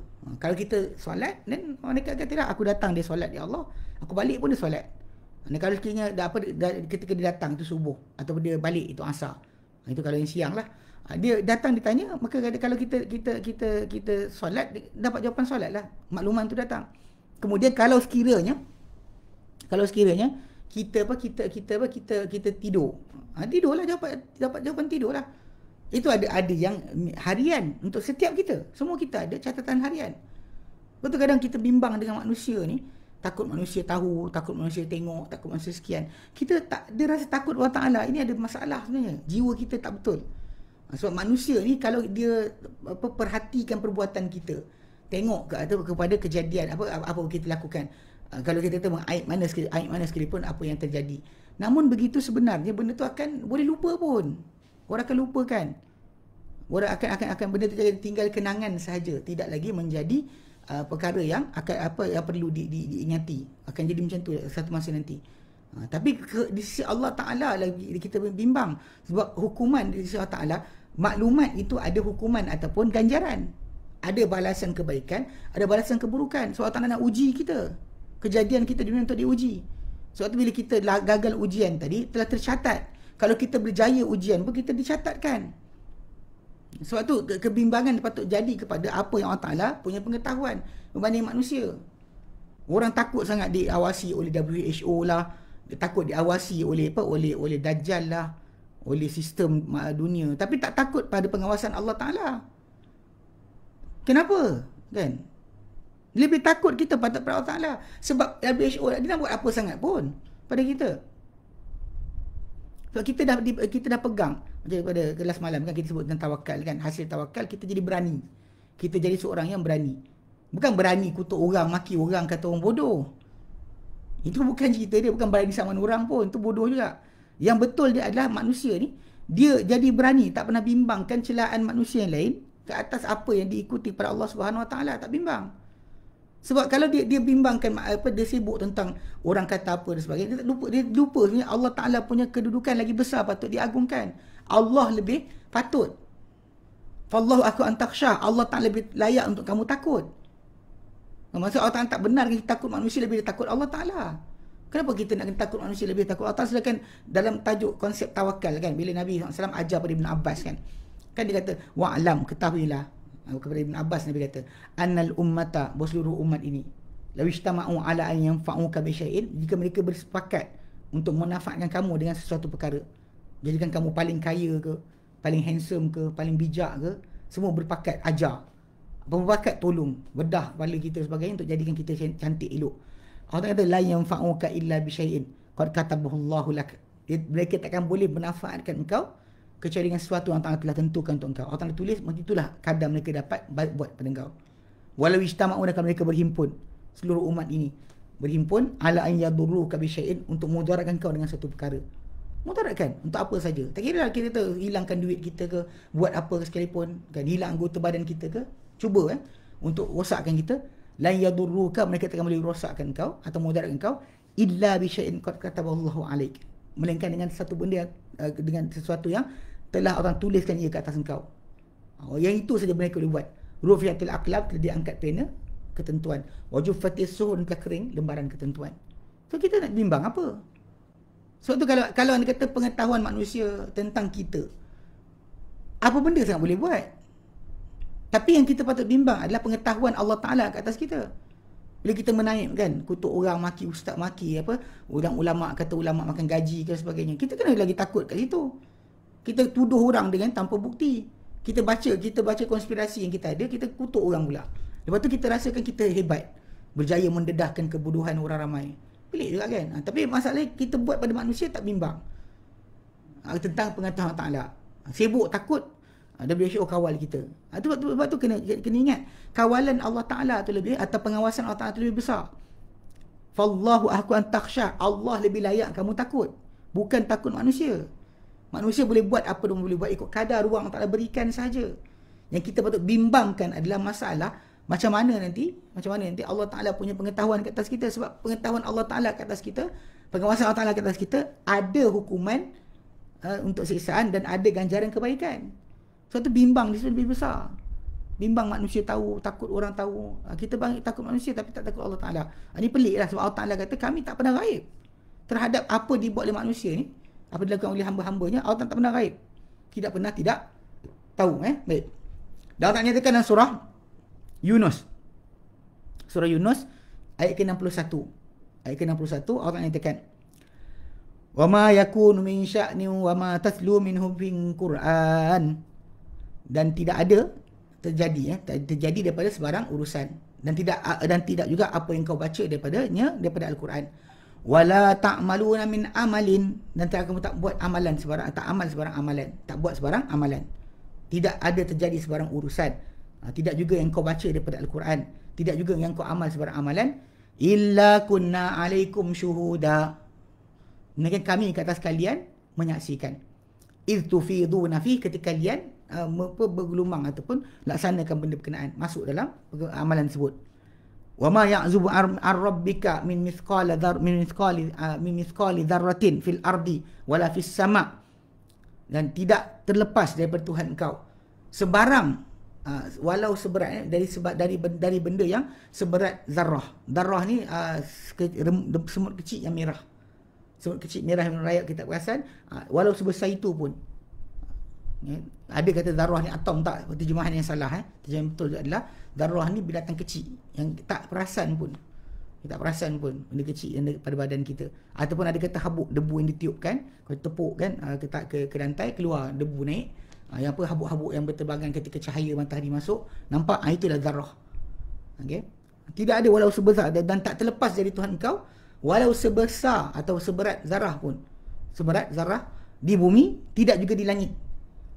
Kalau kita solat, dan malaikat kata tidak, aku datang dia solat ya Allah, aku balik pun dia solat. Dan kalau sekiranya ketika dia datang itu subuh, ataupun dia balik itu asar, itu kalau yang siang lah. Dia datang ditanya, maka kalau kita solat, dapat jawapan solat lah. Makluman tu datang. Kemudian kalau sekiranya kita tidur. Tidurlah, dapat jawapan tidurlah. Itu ada yang harian untuk setiap kita. Semua kita ada catatan harian. Betul, kadang kita bimbang dengan manusia ni, takut manusia tahu, takut manusia tengok, takut manusia sekian. Kita tak dia rasa takut Allah Taala. Ini ada masalah sebenarnya. Jiwa kita tak betul. Sebab manusia ni kalau dia perhatikan perbuatan kita, tengok kepada kejadian apa kita lakukan. Kalau kita tahu aib mana sekalipun apa yang terjadi. Namun begitu sebenarnya benda tu akan boleh lupa pun. Orang akan lupakan. Orang akan benda tu tinggal kenangan sahaja, tidak lagi menjadi perkara yang yang perlu diingati. Akan jadi macam tu satu masa nanti. Tapi di sisi Allah Ta'ala lagi kita bimbang. Sebab hukuman di sisi Allah Ta'ala, maklumat itu ada hukuman ataupun ganjaran. Ada balasan kebaikan, ada balasan keburukan. So Allah Ta'ala nak uji kita. Kejadian kita di dunia untuk diuji. Sebab tu bila kita gagal ujian tadi, telah tercatat. Kalau kita berjaya ujian pun kita dicatatkan. Sebab tu kebimbangan patut jadi kepada apa yang Allah Ta'ala punya pengetahuan berbanding manusia. Orang takut sangat diawasi oleh WHO lah, dia takut diawasi oleh oleh Dajjal lah, oleh sistem dunia, tapi tak takut pada pengawasan Allah Ta'ala. Kenapa? Kan? Lebih takut kita pada Allah Ta'ala. Sebab WHO dia nak buat apa sangat pun pada kita. Sebab kita dah pegang. Macam pada kelas malam kan kita sebut tentang tawakal kan. Hasil tawakal kita jadi berani. Kita jadi seorang yang berani. Bukan berani kutuk orang, maki orang, kata orang bodoh. Itu bukan cerita dia. Bukan berani sama orang pun. Itu bodoh juga. Yang betul dia adalah manusia ni, dia jadi berani. Tak pernah bimbangkan celaan manusia yang lain ke atas apa yang diikuti pada Allah Subhanahu Wa Taala. Tak bimbang. Sebab kalau dia bimbangkan dia sibuk tentang orang kata apa dan sebagainya, dia lupa sebenarnya Allah Ta'ala punya kedudukan lagi besar, patut diagungkan. Allah lebih patut. Fallahu aku antakhsyah. Allah Ta'ala lebih layak untuk kamu takut. Maksud Allah Ta'ala tak benar kita takut manusia lebih takut Allah Ta'ala. Kenapa kita nak takut manusia lebih takut Allah Ta'ala? Sedangkan dalam tajuk konsep tawakal kan, bila Nabi SAW ajar pada Ibn Abbas kan dia kata wa'alam, ketahuilah, kepada Ibn Abbas Nabi kata annal ummata, bahawa seluruh umat ini law ijtama'u ala an yanfa'uka bi syai'in, jika mereka bersepakat untuk memanfaatkan kamu dengan sesuatu perkara, jadikan kamu paling kaya ke, paling handsome ke, paling bijak ke, semua berpakat ajar, berpakat tolong bedah kepala kita sebagainya untuk jadikan kita cantik elok. Allah kata la yanfa'uka illa bi syai'in qad katabahu Allahu lak, mereka takkan boleh memanfaatkan engkau kecuali dengan sesuatu yang Allah telah tentukan untuk engkau. Allah tulis, itulah kadar mereka dapat buat pada engkau. Walau ijtama'u, mereka berhimpun, seluruh umat ini berhimpun ala an yadurruka bi syai'in, untuk mudaratkan kau dengan satu perkara. Mudaratkan untuk apa saja. Tak kira lah kita hilangkan duit kita ke, buat apa sekalipun, kan, hilang anggota badan kita ke, cuba untuk rosakkan kita. La yadurruka, mereka tak boleh rosakkan kau atau mudaratkan kau illa bi syai'in qad kataballahu alaik, melainkan dengan satu benda, dengan sesuatu yang telah orang tuliskan ia ke atas engkau. Yang itu saja mereka boleh buat. Rufiatil aqlab, telah diangkat pena ketentuan. Wajufatis suhun, telah kering lembaran ketentuan. So kita nak bimbang apa? Sebab tu kalau anda kata pengetahuan manusia tentang kita, apa benda sangat boleh buat. Tapi yang kita patut bimbang adalah pengetahuan Allah Ta'ala ke atas kita. Bila kita menaikkan, kutuk orang, maki ustaz, maki orang ulama, kata ulama makan gaji dan sebagainya, kita kena lagi takut kat situ. Kita tuduh orang dengan tanpa bukti. Kita baca konspirasi yang kita ada, kita kutuk orang pula. Lepas tu kita rasakan kita hebat, berjaya mendedahkan kebodohan orang ramai. Pelik juga kan? Tapi masalahnya kita buat pada manusia tak bimbang tentang pengetahuan Allah Ta'ala. Sibuk takut WHO kawal kita. Sebab tu kena ingat, kawalan Allah Ta'ala tu lebih, atau pengawasan Allah Ta'ala tu lebih besar. Fallahu ahku an takhsha, Allah lebih layak kamu takut, bukan takut manusia. Manusia boleh buat apa dia boleh buat ikut kadar ruang Allah Ta'ala berikan saja. Yang kita patut bimbangkan adalah masalah macam mana nanti Allah Ta'ala punya pengetahuan ke atas kita. Sebab pengetahuan Allah Ta'ala ke atas kita, pengawasan Allah Ta'ala ke atas kita, ada hukuman untuk siksaan dan ada ganjaran kebaikan. Suatu bimbang di situ lebih besar. Bimbang manusia tahu, takut orang tahu. Kita takut manusia tapi tak takut Allah Ta'ala. Ini pelik lah, sebab Allah Ta'ala kata kami tak pernah gaib terhadap apa dibuat oleh manusia ni, apa dilakukan oleh hamba-hambanya. Allah tak pernah gaib. Tidak pernah tidak Tahu baik. Dan Allah nyatakan dalam surah Yunus. Surah Yunus ayat ke-61. Ayat ke-61 Allah nyatakan, "Wa ma yakunu min sya'nin wa ma tatlu minhu fil Qur'an." Dan tidak ada terjadi daripada sebarang urusan, dan tidak juga apa yang kau baca daripada Al-Quran. Wala ta'maluna min amalin, dan kamu tak buat amalan sebarang, tak amal sebarang amalan, tak buat sebarang amalan. Tidak ada terjadi sebarang urusan, tidak juga yang kau baca daripada Al-Quran, tidak juga yang kau amal sebarang amalan, illa kunna alaikum syuhuda, melainkan kami ke atas kalian menyaksikan. Idh tufiduna fi, ketika kalian bergelumang ataupun laksanakan benda berkenaan, masuk dalam amalan tersebut. Wa ma ya'zubu an rabbika min mithqali dzarratin fil ardi wala fis sama, dan tidak terlepas daripada Tuhan engkau sebarang walau seberat dari benda yang seberat zarrah. Zarrah ni semut kecil yang merah. Semut kecil merah yang merayap, kita perasan walau sebesar itu pun. Ada kata zarrah ni atom, tak, terjemahan yang salah. Terjemahan betul adalah zarrah ni binatang kecil yang tak perasan pun. Kita tak perasan pun benda kecil yang pada badan kita. Ataupun ada kata habuk, debu yang ditiupkan, kalau tepuk kan ke lantai, keluar debu naik. Yang habuk-habuk yang berterbangan ketika cahaya matahari masuk, nampak, itulah zarrah. Okey. Tidak ada walau sebesar, dan tak terlepas dari Tuhan engkau walau sebesar atau seberat zarah pun. Seberat zarah di bumi, tidak juga di langit.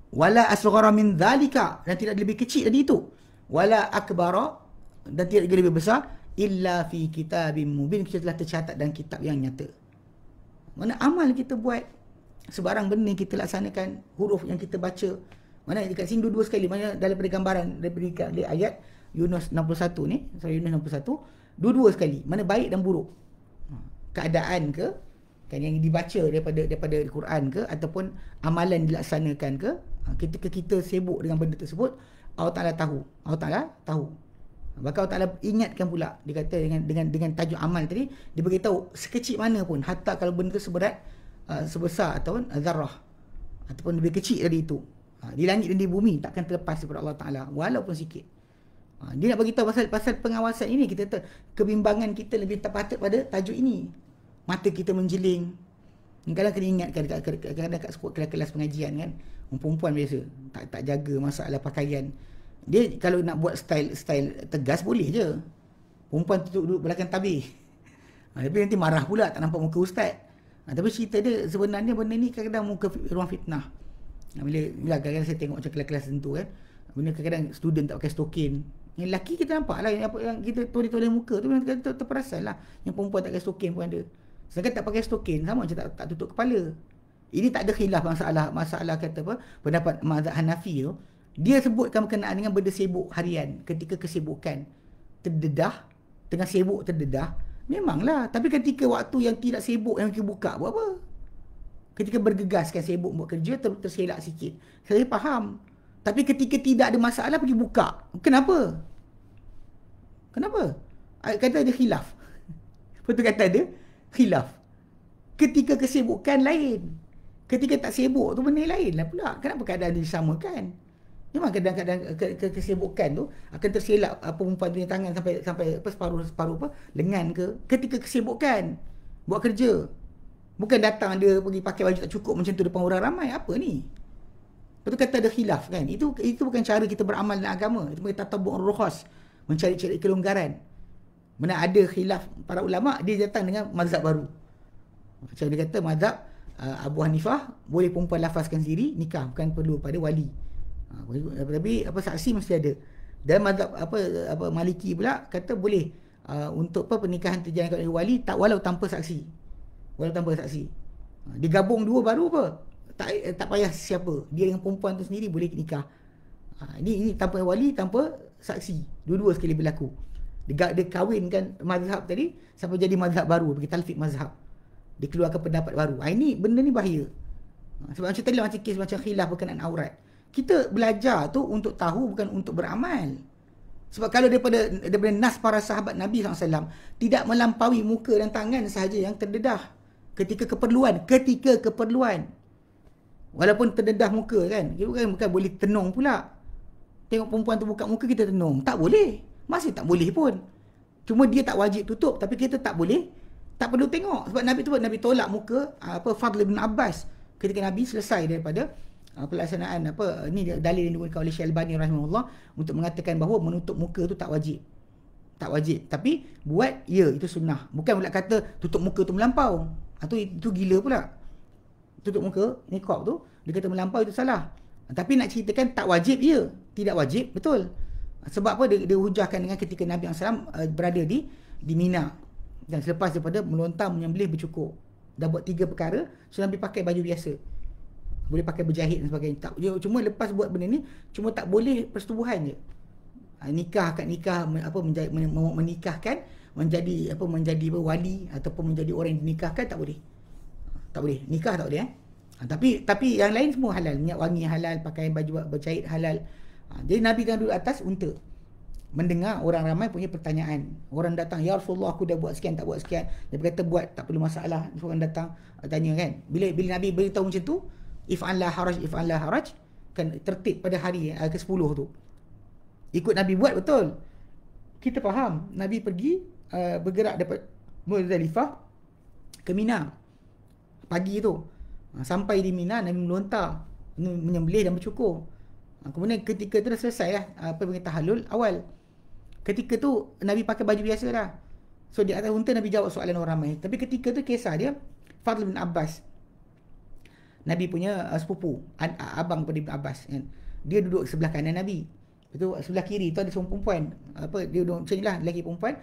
Wala asghara min dhalika, dan tidak lebih kecil dari itu. Wala akbara, dan tidak lebih besar, illa fi kitabim mubin, kita telah tercatat dalam kitab yang nyata. Mana amal kita buat, sebarang benda kita laksanakan, huruf yang kita baca, mana dekat sini dua sekali, mana daripada gambaran daripada ayat Yunus 61 ni, surah Yunus 61, dua sekali, mana baik dan buruk. Keadaan ke, kan, yang dibaca daripada Al-Quran ke, ataupun amalan dilaksanakan ke, ketika kita sibuk dengan benda tersebut, Allah Ta'ala tahu. Allah Ta'ala tahu. Bahkan Allah Ta'ala ingatkan pula, dia kata dengan tajuk amal tadi, dia beritahu sekecil mana pun, hatta kalau benda itu sebesar ataupun zarrah, ataupun lebih kecil dari itu, di langit dan di bumi, takkan terlepas daripada Allah Ta'ala walaupun sikit. Dia nak beritahu pasal pengawasan ini. Kita kebimbangan kita lebih terpatut pada tajuk ini. Mata kita menjeling. Kadang-kadang kena ingatkan kadang-kadang kat kelas pengajian kan, perempuan biasa tak jaga masalah pakaian. Dia kalau nak buat style tegas boleh je, perempuan duduk belakang tabir. Tapi nanti marah pula, tak nampak muka ustaz. Tapi cerita dia sebenarnya benda ni kadang-kadang muka ruang fitnah. Bila kadang-kadang saya tengok macam kelas-kelas tentu kan, benda kadang-kadang student tak pakai stokin. Yang lelaki kita nampak lah, yang kita toleh-toleh muka tu kita terperasan lah. Yang perempuan tak pakai stokin pun ada. Sedangkan tak pakai stokin sama macam tak tutup kepala. Ini tak ada khilaf masalah kata apa, pendapat mazhab Hanafi tu. Dia sebutkan berkenaan dengan benda sibuk harian, ketika kesibukan terdedah, tengah sibuk terdedah, memanglah. Tapi ketika waktu yang tidak sibuk, yang kita buka buat apa? Ketika bergegaskan sibuk buat kerja, terselak sikit, saya faham. Tapi ketika tidak ada masalah, pergi buka, kenapa? Kata ada khilaf. Betul kata ada khilaf. Ketika kesibukan lain, ketika tak sibuk tu benda lain lah pula. Kenapa keadaan disamakan? Memang kadang-kadang kesibukan tu akan terselak perempuan punya tangan sampai separuh lengan ke, ketika kesibukan buat kerja. Bukan datang dia pergi pakai baju tak cukup macam tu depan orang ramai. Apa ni? Betul kata ada khilaf kan? Itu bukan cara kita beramal dalam agama. Itu kita tatabbu'ur rukhas, mencari-cari kelonggaran. Mana ada khilaf para ulama, dia datang dengan mazhab baru. Macam dia kata mazhab Abu Hanifah, boleh perempuan lafazkan sendiri nikah, bukan perlu pada wali. Tapi saksi mesti ada. Dan mazhab Maliki pula kata boleh untuk pernikahan terjadi oleh wali walau tanpa saksi. Digabung dua baru apa? Tak payah siapa. Dia dengan perempuan tu sendiri boleh nikah. Ini tanpa wali, tanpa saksi. Dua-dua sekali berlaku. Dia kahwinkan mazhab tadi sampai jadi mazhab baru, bagi talfiq mazhab. Dia keluarkan pendapat baru. Ini benda ni bahaya. Sebab macam tadi lah, macam kes macam khilaf berkenaan aurat. Kita belajar tu untuk tahu, bukan untuk beramal. Sebab kalau daripada nas para sahabat Nabi SAW, tidak melampaui muka dan tangan sahaja yang terdedah ketika keperluan. Walaupun terdedah muka kan. Kita bukan boleh tenung pula. Tengok perempuan tu buka muka kita tenung. Tak boleh. Masih tak boleh pun. Cuma dia tak wajib tutup. Tapi kita tak boleh. Tak perlu tengok. Sebab Nabi tolak muka Fadl bin Abbas. Ketika Nabi selesai daripada pelaksanaan ni dalil yang digunakan oleh Syekh Albani rahimahullah untuk mengatakan bahawa menutup muka tu tak wajib. Tak wajib. Tapi buat itu sunnah. Bukan pula kata tutup muka tu melampau. Itu gila pula. Tutup muka niqab tu dia kata melampau, itu salah. Tapi nak ceritakan tak wajib tidak wajib, betul. Sebab apa dia hujahkan dengan ketika Nabi SAW berada di Mina, dan selepas daripada melontar, menyembelih, bercukur, dah buat 3 perkara, so Nabi pakai baju biasa, boleh pakai berjahit dan sebagainya. Cuma lepas buat benda ni, cuma tak boleh persetubuhan je. Nikah menikahkan menjadi wali ataupun menjadi orang yang dinikahkan, tak boleh. Nikah tak boleh. Tapi yang lain semua halal. Minyak wangi halal, pakaian baju berjahit halal. Jadi Nabi kan duduk atas unta, mendengar orang ramai punya pertanyaan. Orang datang, ya Rasulullah, aku dah buat sekian, tak buat sekian. Dia berkata buat, tak perlu masalah. Orang datang tanya kan. Bila Nabi beritahu macam tu, if'an la haraj, kan tertib pada hari ke-10 tu. Ikut Nabi buat, betul. Kita faham. Nabi pergi bergerak daripada Muzdalifah ke Mina pagi tu. Sampai di Mina, Nabi melontar, menyembelih dan bercukur. Kemudian ketika tu dah selesai lah tahalul awal. Ketika tu Nabi pakai baju biasa dah. So di atas unta Nabi jawab soalan orang ramai. Tapi ketika tu kisah dia, Fadl bin Abbas, Nabi punya sepupu, abang pada Ibn Abbas kan. Dia duduk sebelah kanan Nabi. Betul, sebelah kiri tu ada seorang perempuan. Dia duduk macam inilah, lelaki perempuan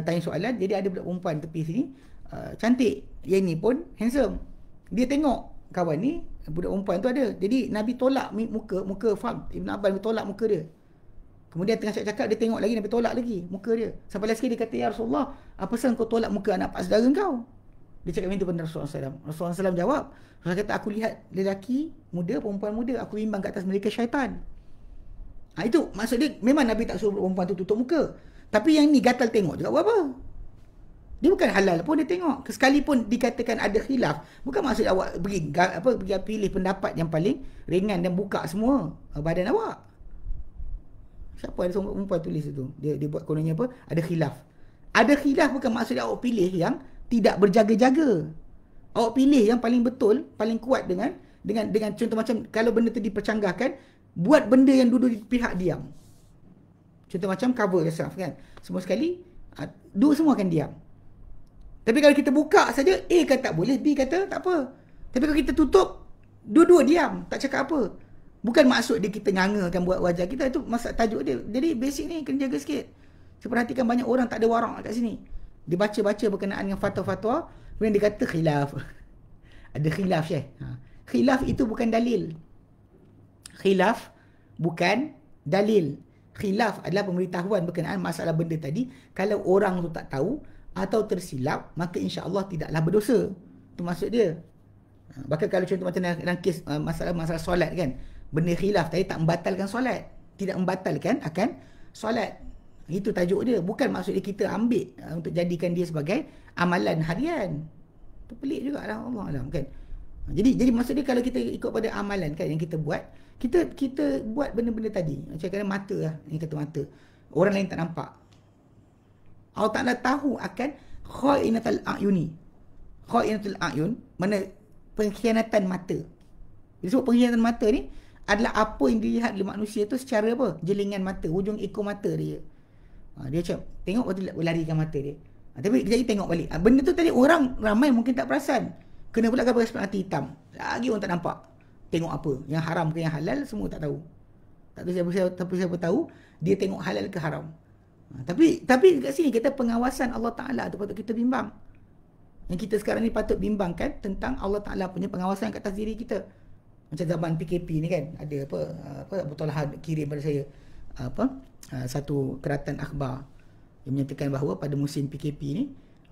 tanya soalan. Jadi ada budak perempuan tepi sini, cantik. Yang ni pun handsome. Dia tengok kawan ni, budak perempuan tu ada. Jadi Nabi tolak muka Fadl Ibn Abbas, Nabi tolak muka dia. Kemudian tengah cakap dia tengok lagi, Nabi tolak lagi muka dia. Sampai last sekali dia kata, ya Rasulullah, apa pasal kau tolak muka anak pak saudara kau? Dia cakap macam tu pada Rasulullah SAW. Rasulullah SAW jawab, Rasulullah kata, aku lihat lelaki muda, perempuan muda, aku bimbang kat atas mereka syaitan. Itu maksud dia, memang Nabi tak suruh perempuan tu tutup muka. Tapi yang ni gatal tengok juga buat apa? Dia bukan halal pun dia tengok. Sekalipun dikatakan ada khilaf, bukan maksud awak pergi pilih pendapat yang paling ringan dan buka semua badan awak. Siapa ada seorang perempuan tulis itu? Dia buat kononnya apa? Ada khilaf. Ada khilaf bukan maksud awak pilih yang tidak berjaga-jaga. Awak pilih yang paling betul, paling kuat dengan contoh macam kalau benda tu dipercanggahkan, buat benda yang duduk di pihak diam. Contoh macam cover yourself kan. Semua sekali dua semua akan diam. Tapi kalau kita buka saja, A kata tak boleh, B kata tak apa. Tapi kalau kita tutup, dua-dua diam, tak cakap apa. Bukan maksud dia kita ngangakan buat wajah kita, itu maksud tajuk dia. Jadi basic ni kena jaga sikit. Saya perhatikan banyak orang tak ada warak kat sini. Dia baca-baca berkenaan dengan fatwa-fatwa, kemudian dia kata khilaf. Ada khilaf Syekh. Khilaf itu bukan dalil. Khilaf bukan dalil. Khilaf adalah pemberitahuan berkenaan masalah benda tadi. Kalau orang tu tak tahu atau tersilap, maka insya-Allah tidaklah berdosa. Itu maksud dia. Bahkan kalau contoh macam dalam kes masalah solat kan, benda khilaf tadi tak membatalkan solat, tidak membatalkan akan solat. Itu tajuk dia. Bukan maksud dia kita ambil untuk jadikan dia sebagai amalan harian. Itu pelik jugalah, Allah alam kan. Jadi maksud dia kalau kita ikut pada amalan kan yang kita buat, kita buat benda-benda tadi. Macam kena mata lah, ni kata mata. Orang lain tak nampak. Allah Ta'ala tahu akan khainatul a'yuni. Khainatul a'yun, mana pengkhianatan mata. Disebut pengkhianatan mata ni adalah apa yang dilihat oleh manusia tu secara apa? Jelingan mata, hujung ekor mata dia. Dia macam tengok lepas tu larikan mata dia. Tapi dia jadi tengok balik. Benda tu tadi orang ramai mungkin tak perasan. Kena pula pakai mata hitam. Lagi orang tak nampak. Tengok apa? Yang haram ke yang halal semua tak tahu. Tak tahu siapa tahu dia tengok halal ke haram. Tapi kat sini kita pengawasan Allah Ta'ala tu patut kita bimbang. Yang kita sekarang ni patut bimbangkan tentang Allah Ta'ala punya pengawasan kat atas diri kita. Macam zaman PKP ni kan, ada apa Betul Had kirim pada saya satu keratan akhbar yang menyatakan bahawa pada musim PKP ni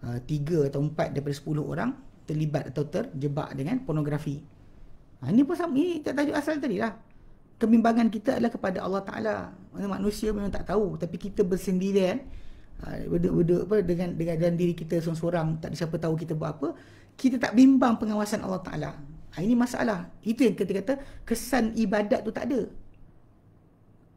3 atau 4 daripada 10 orang terlibat atau terjebak dengan pornografi. Ini pun sama, ini tajuk asal tadi lah. Kebimbangan kita adalah kepada Allah Ta'ala. Manusia memang tak tahu, tapi kita bersendirian dengan diri kita seorang-seorang, tak ada siapa tahu kita buat apa, kita tak bimbang pengawasan Allah Ta'ala. Ini masalah. Itu yang kita kata kesan ibadat tu tak ada.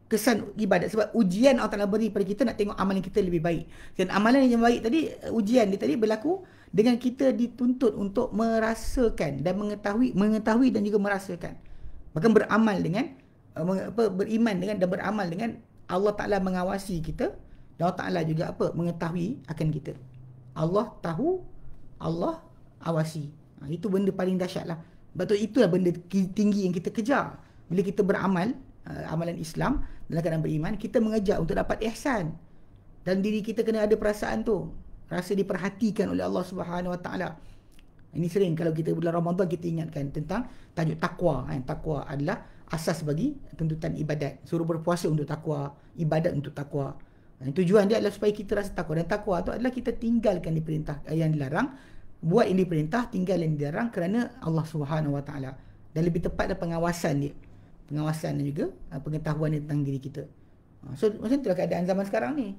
Kesan ibadat, sebab ujian Allah Ta'ala beri pada kita nak tengok amalan kita lebih baik. Dan amalan yang baik tadi, ujian dia tadi berlaku dengan kita dituntut untuk merasakan dan mengetahui dan juga merasakan. Bahkan beramal dengan beriman dengan dan beramal dengan Allah Ta'ala mengawasi kita, dan Allah Ta'ala juga mengetahui akan kita. Allah tahu, Allah awasi. Itu benda paling dahsyat lah. Sebab tu itulah benda tinggi yang kita kejar. Bila kita beramal, amalan Islam dalam keadaan beriman, kita mengejar untuk dapat ihsan. Dan diri kita kena ada perasaan tu, rasa diperhatikan oleh Allah Subhanahu Wa Taala. Ini sering kalau kita bulan Ramadan kita ingatkan tentang tajuk takwa. Takwa adalah asas bagi tuntutan ibadat. Suruh berpuasa untuk takwa, ibadat untuk takwa. Tujuan dia adalah supaya kita rasa takwa. Dan takwa tu adalah kita tinggalkan diperintah yang dilarang, buat yang diperintah, tinggal yang dilarang kerana Allah Subhanahu Wa Taala. Dan lebih tepat adalah pengawasan dia. Pengawasan dan juga pengetahuan tentang diri kita. So macam itulah keadaan zaman sekarang ni.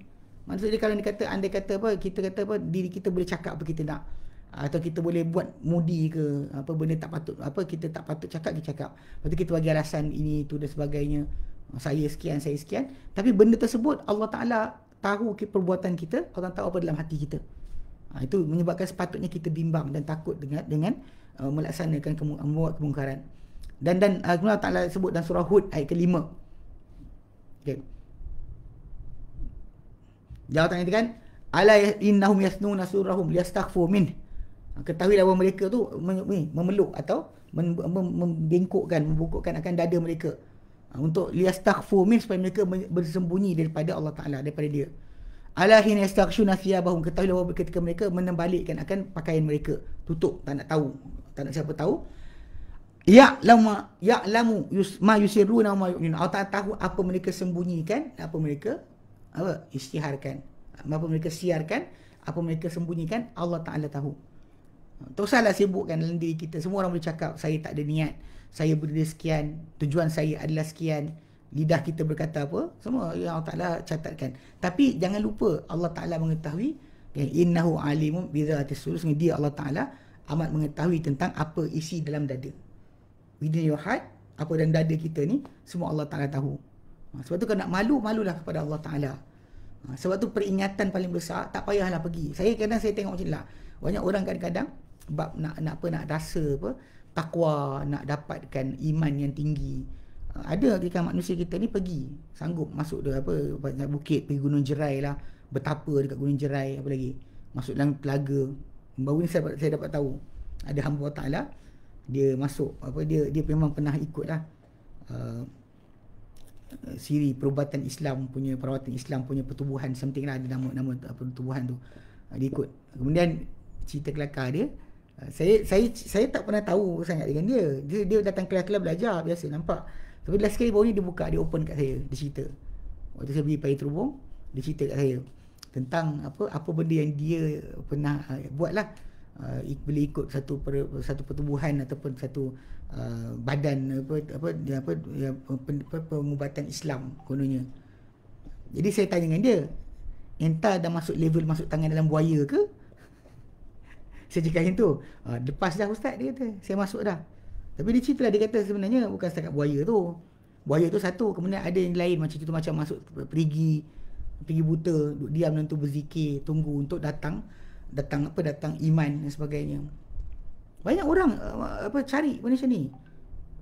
Maksudnya kalau andai kata kita kata diri kita boleh cakap apa kita nak, atau kita boleh buat mudi ke benda tak patut, kita tak patut cakap, kita cakap. Lepas tu kita bagi alasan ini itu dan sebagainya. Saya sekian. Tapi benda tersebut Allah Ta'ala tahu perbuatan kita, Allah tahu apa dalam hati kita. Itu menyebabkan sepatutnya kita bimbang dan takut dengan melaksanakan membuat kemungkaran. Dan Allah Ta'ala sebut dalam surah Hud ayat ke-5. Okay. Allah Ta'ala katakan, ala innahum yasnuna surahum liyastaghfu min. Ketahuilah bahawa mereka tu memeluk atau membungkukkan akan dada mereka untuk liyastaghfu min, supaya mereka bersembunyi daripada Allah Ta'ala, daripada dia. Ala hina yastaghshuna thiyabahum, ketahuilah bahawa ketika mereka menembalikkan akan pakaian mereka, tutup, tak nak tahu, tak nak siapa tahu. Ya'lamu ma yusirruna wa ma yu'linu. Allah Ta'ala tahu apa mereka sembunyikan, apa mereka isytiharkan, apa mereka siarkan, apa mereka sembunyikan, Allah Ta'ala tahu. Tak usahlah sibukkan dalam diri kita. Semua orang boleh cakap, saya tak ada niat, saya berdiri sekian, tujuan saya adalah sekian. Lidah kita berkata apa, semua yang Allah Ta'ala catatkan. Tapi jangan lupa Allah Ta'ala mengetahui, innahu alimun bidzatis sudur, dia Allah Ta'ala amat mengetahui tentang apa isi dalam dada. Within your heart, apa dalam dada kita ni, semua Allah Ta'ala tahu. Sebab tu kalau nak malulah kepada Allah Ta'ala. Sebab tu peringatan paling besar, tak payahlah pergi. Kadang saya tengok macam ni lah, banyak orang kadang-kadang bab nak rasa takwa, nak dapatkan iman yang tinggi. Ada dekat manusia kita ni pergi, sanggup masuk dia banyak bukit, pergi Gunung Jerai lah, bertapa dekat Gunung Jerai, apa lagi, masuk dalam telaga. Baru ni saya dapat tahu ada hamba Allah Ta'ala, dia masuk dia memang pernah ikutlah siri perubatan Islam punya, perawatan Islam punya pertubuhan, something lah, ada nama pertubuhan tu, dia ikut. Kemudian cerita kelakar dia, saya tak pernah tahu sangat dengan dia datang kelas-kelas belajar biasa, nampak. Tapi last sekali baru ni dia buka, dia open kat saya, dia cerita waktu saya pergi Paya Terubung, dia cerita kat saya tentang apa benda yang dia pernah buat lah. Boleh ikut satu pertubuhan ataupun satu badan pengubatan Islam kononnya. Jadi saya tanya dengan dia, entah dah masuk tangan dalam buaya ke? Saya cakap macam tu. Lepas dah ustaz, dia kata, saya masuk dah. Tapi dia cerita lah, dia kata sebenarnya bukan setakat buaya tu. Buaya tu satu, kemudian ada yang lain macam tu, macam masuk perigi buta, duduk diam dan tu berzikir, tunggu untuk datang iman dan sebagainya. Banyak orang cari benda macam ni.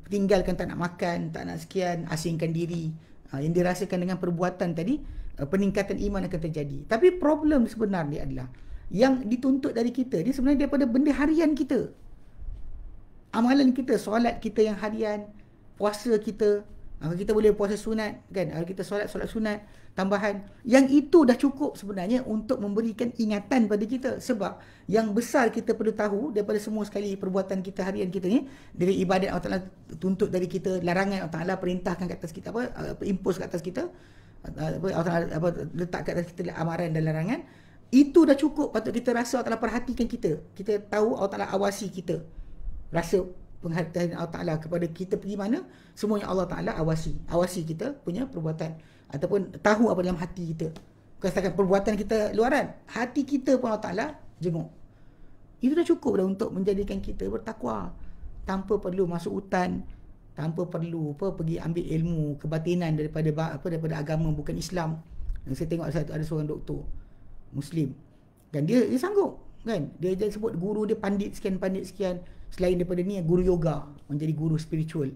Tinggalkan, tak nak makan, tak nak sekian, asingkan diri. Yang dirasakan dengan perbuatan tadi, peningkatan iman akan terjadi. Tapi problem sebenarnya adalah yang dituntut dari kita ni sebenarnya daripada benda harian kita. Amalan kita, solat kita yang harian, puasa kita, kita boleh puasa sunat kan, kita solat sunat tambahan, yang itu dah cukup sebenarnya untuk memberikan ingatan pada kita. Sebab yang besar kita perlu tahu daripada semua sekali perbuatan kita harian kita ni, dari ibadat Allah Ta'ala tuntut dari kita, larangan Allah Ta'ala perintahkan kat atas kita, impose kat atas kita, Allah Ta'ala letak kat atas kita amaran dan larangan, itu dah cukup. Patut kita rasa Allah Ta'ala perhatikan kita, kita tahu Allah Ta'ala awasi kita, rasa penghatian Allah Ta'ala kepada kita pergi mana, semuanya Allah Ta'ala awasi kita punya perbuatan, ataupun tahu apa dalam hati kita. Bukan setakat perbuatan kita luaran, hati kita pun Allah Ta'ala jenguk. Itu dah cukup dah untuk menjadikan kita bertakwa. tanpa perlu masuk hutan, tanpa perlu pergi ambil ilmu kebatinan daripada agama bukan Islam. Dan saya tengok ada seorang doktor Muslim, dan dia sanggup kan, dia sebut guru dia pandit sekian. Selain daripada ni, guru yoga, menjadi guru spiritual.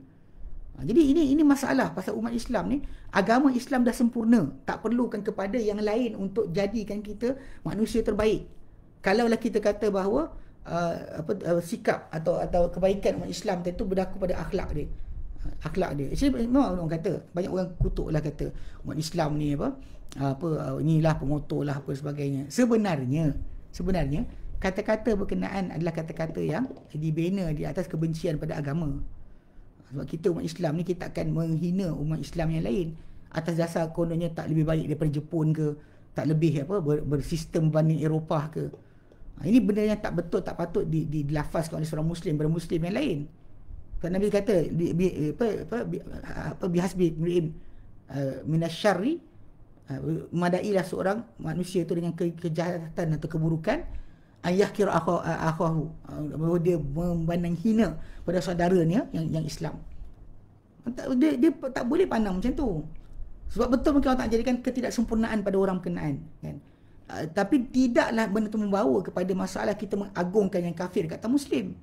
Jadi ini masalah pasal umat Islam ni. Agama Islam dah sempurna, tak perlukan kepada yang lain untuk jadikan kita manusia terbaik. Kalaulah kita kata bahawa sikap atau kebaikan umat Islam itu berlaku pada akhlak dia. Actually memang orang kata, banyak orang kutuklah kata umat Islam ni inilah pengotor lah apa sebagainya. Sebenarnya kata-kata berkenaan adalah kata-kata yang dibina di atas kebencian pada agama. Sebab kita umat Islam ni, kita akan menghina umat Islam yang lain atas dasar kononnya tak lebih baik daripada Jepun ke, tak lebih bersistem berbanding Eropah ke. Ini benda yang tak betul, tak patut dilafazkan oleh seorang Muslim pada Muslim yang lain. Sebab Nabi kata bihasbi minasyarri, madailah seorang manusia itu dengan kejahatan atau keburukan, ayahkir akhahu, bahawa dia memandang hina pada saudaranya yang Islam. Dia tak boleh pandang macam tu. Sebab betul mungkin Allah tak jadikan ketidaksempurnaan pada orang berkenaan kan. Tapi tidaklah benda itu membawa kepada masalah kita mengagungkan yang kafir kata Muslim.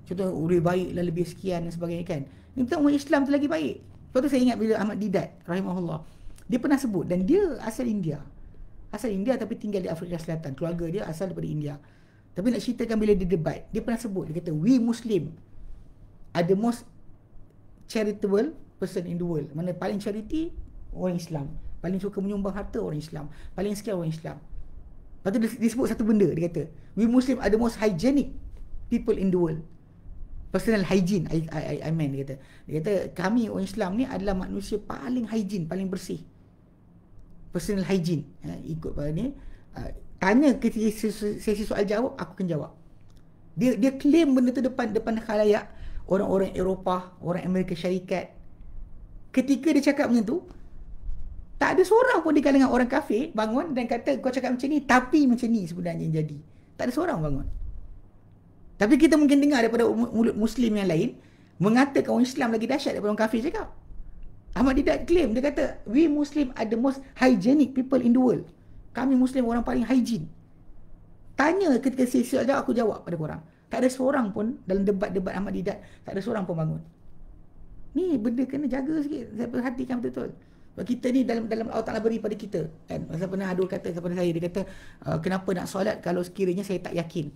Contoh, lebih baiklah, lebih sekian dan sebagainya kan. Ini betul umat Islam tu lagi baik. Sebab tu saya ingat bila Ahmad Didat rahimahullah, dia pernah sebut, dan dia asal India tapi tinggal di Afrika Selatan. Keluarga dia asal daripada India. Tapi nak ceritakan bila dia debat, dia pernah sebut, dia kata, we Muslim are the most charitable person in the world. Mana paling charity, orang Islam. Paling suka menyumbang harta, orang Islam. Paling sekian, orang Islam. Lepas tu dia sebut satu benda, dia kata, we Muslim are the most hygienic people in the world. Personal hygiene, I mean, dia kata kami orang Islam ni adalah manusia paling hygiene, paling bersih. Personal hygiene, ikut pada ni. Tanya ke sesi soal jawab, aku akan jawab. Dia claim benda tu depan khalayak orang-orang Eropah, orang Amerika Syarikat. Ketika dia cakap macam tu, tak ada seorang pun di kalangan orang kafir bangun dan kata kau cakap macam ni, tapi macam ni sebenarnya yang jadi. Tak ada seorang bangun. Tapi kita mungkin dengar daripada mulut Muslim yang lain mengatakan orang Islam lagi dahsyat daripada orang kafir cakap. Ahmad Didat claim, dia kata we Muslim are the most hygienic people in the world. Kami Muslim orang paling hygiene. Tanya ketika sesi soal jawab, aku jawab pada korang. Tak ada seorang pun dalam debat-debat Ahmad Didat, tak ada seorang pun bangun. Ni benda kena jaga sikit. Saya perhatikan betul-betul. Sebab kita ni dalam Allah Ta'ala beri pada kita kan. Saya pernah ada kata kepada saya, dia kata kenapa nak solat kalau sekiranya saya tak yakin.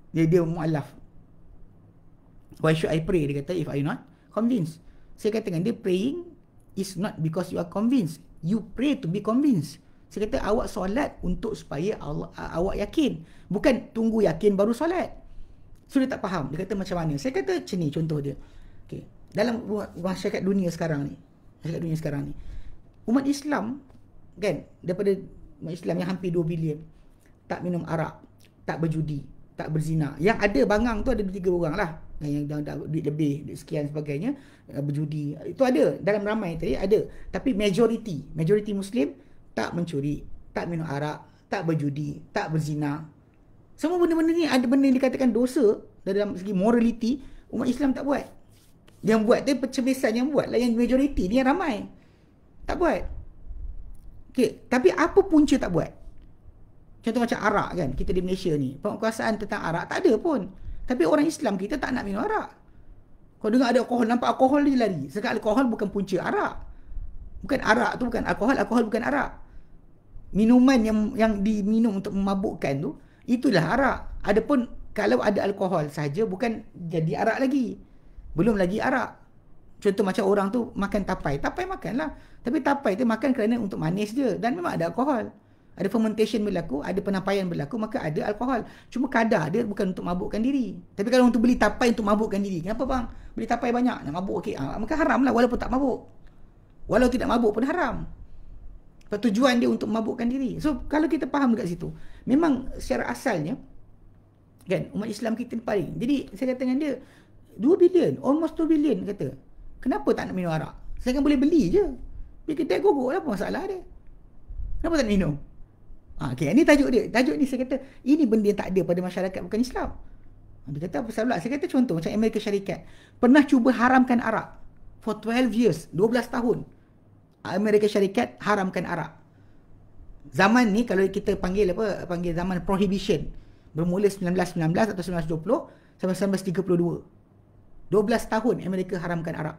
Dia mu'alaf. Why should I pray? Dia kata, if I not convinced. Saya katakan, dia praying is not because you are convinced. You pray to be convinced. Saya kata, awak solat untuk supaya awak yakin. Bukan tunggu yakin baru solat. So, dia tak faham. Dia kata macam mana? Saya kata macam ni contoh dia. Okay. Dalam masyarakat dunia sekarang ni, umat Islam kan, daripada umat Islam yang hampir 2 bilion, tak minum arak, tak berjudi, tak berzina. Yang ada bangang tu ada 2-3 orang lah. Yang duit lebih, duit sekian sebagainya, berjudi. Itu ada. Dalam ramai tadi ada. Tapi majoriti Muslim tak mencuri, tak minum arak, tak berjudi, tak berzina. Semua benda-benda ni ada benda yang dikatakan dosa dalam segi morality, umat Islam tak buat. Yang buat tu percebisan yang buat lah, yang majoriti ni yang ramai. Tak buat. Okay. Tapi apa punca tak buat? Contoh macam arak kan, kita di Malaysia ni, penguasaan tentang arak tak ada pun. Tapi orang Islam kita tak nak minum arak. Kau dengar ada alkohol, nampak alkohol dia lari. Sekarang alkohol bukan punca arak. Bukan arak tu bukan alkohol bukan arak. Minuman yang diminum untuk memabukkan tu, itulah arak. Adapun kalau ada alkohol saja, bukan jadi arak lagi. Belum lagi arak. Contoh macam orang tu makan tapai makanlah. Tapi tapai tu makan kerana untuk manis je, dan memang ada alkohol. Ada fermentation berlaku, ada penampaian berlaku, maka ada alkohol. Cuma kadar dia bukan untuk mabukkan diri. Tapi kalau untuk beli tapai untuk mabukkan diri, kenapa bang? Beli tapai banyak, nak mabuk, okey. Maka haram lah walaupun tak mabuk. Walau tidak mabuk pun haram. Tujuan dia untuk mabukkan diri. So, kalau kita faham dekat situ, memang secara asalnya, kan, umat Islam kita paling. Jadi, saya kata dengan dia, 2 bilion, almost 2 bilion kata. Kenapa tak nak minum arak? Saya kan boleh beli je. Dia kedai gogok lah, apa masalah dia? Kenapa tak nak minum? Okay, ini tajuk dia. Tajuk ni saya kata, ini benda yang tak ada pada masyarakat bukan Islam. Dia kata pasal pula. Saya kata contoh macam Amerika Syarikat pernah cuba haramkan arak for 12 years, 12 tahun. Amerika Syarikat haramkan arak. Zaman ni kalau kita panggil zaman prohibition, bermula 1919 atau 1920 sampai 1932. 12 tahun Amerika haramkan arak.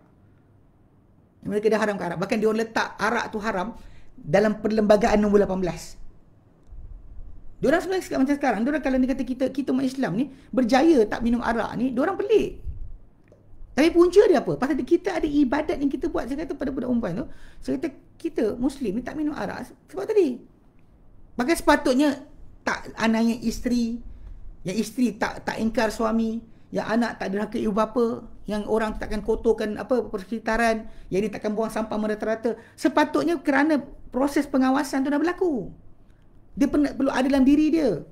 Amerika dah haramkan arak. Bahkan dia orang letak arak tu haram dalam perlembagaan nombor 18. Diorang sebenarnya macam sekarang, diorang kalau dia kata kita umat Islam ni berjaya tak minum arak ni, diorang pelik. Tapi punca dia apa? Pasal kita ada ibadat yang kita buat. Saya kata pada budak perempuan tu, saya kata kita Muslim ni tak minum arak sebab tadi. Bahkan sepatutnya tak anaknya isteri, yang isteri tak ingkar suami, yang anak tak derhaka ibu bapa, yang orang takkan kotorkan persekitaran, yang dia takkan buang sampah merata-rata. Sepatutnya kerana proses pengawasan tu dah berlaku. Dia perlu ada dalam diri dia.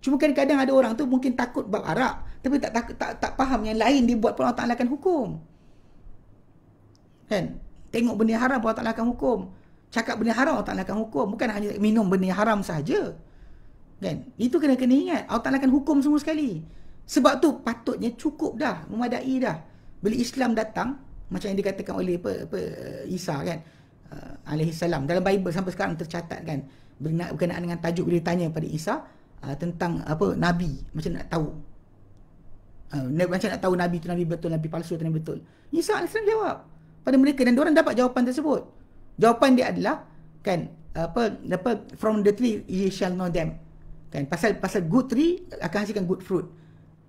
Cuma kadang-kadang ada orang tu mungkin takut bab arak, tapi tak faham yang lain dia buat pun Allah Ta'ala akan hukum. Kan? Tengok benda haram pun Allah Ta'ala akan hukum. Cakap benda haram Allah Ta'ala akan hukum. Bukan hanya minum benda yang haram sahaja. Kan? Itu kena ingat. Allah Ta'ala akan hukum semua sekali. Sebab tu patutnya cukup dah, memadai dah. Bila Islam datang, macam yang dikatakan oleh Isa kan, alaihi salam, dalam Bible sampai sekarang tercatat kan, berkenaan dengan tajuk bila ditanya pada Isa tentang nabi, macam nak tahu nabi tu nabi betul, nabi palsu atau nabi betul. Isa alaihi salam jawab pada mereka dan diorang dapat jawapan tersebut. Jawapan dia adalah kan from the tree ye shall know them. Kan pasal good tree akan hasilkan good fruit.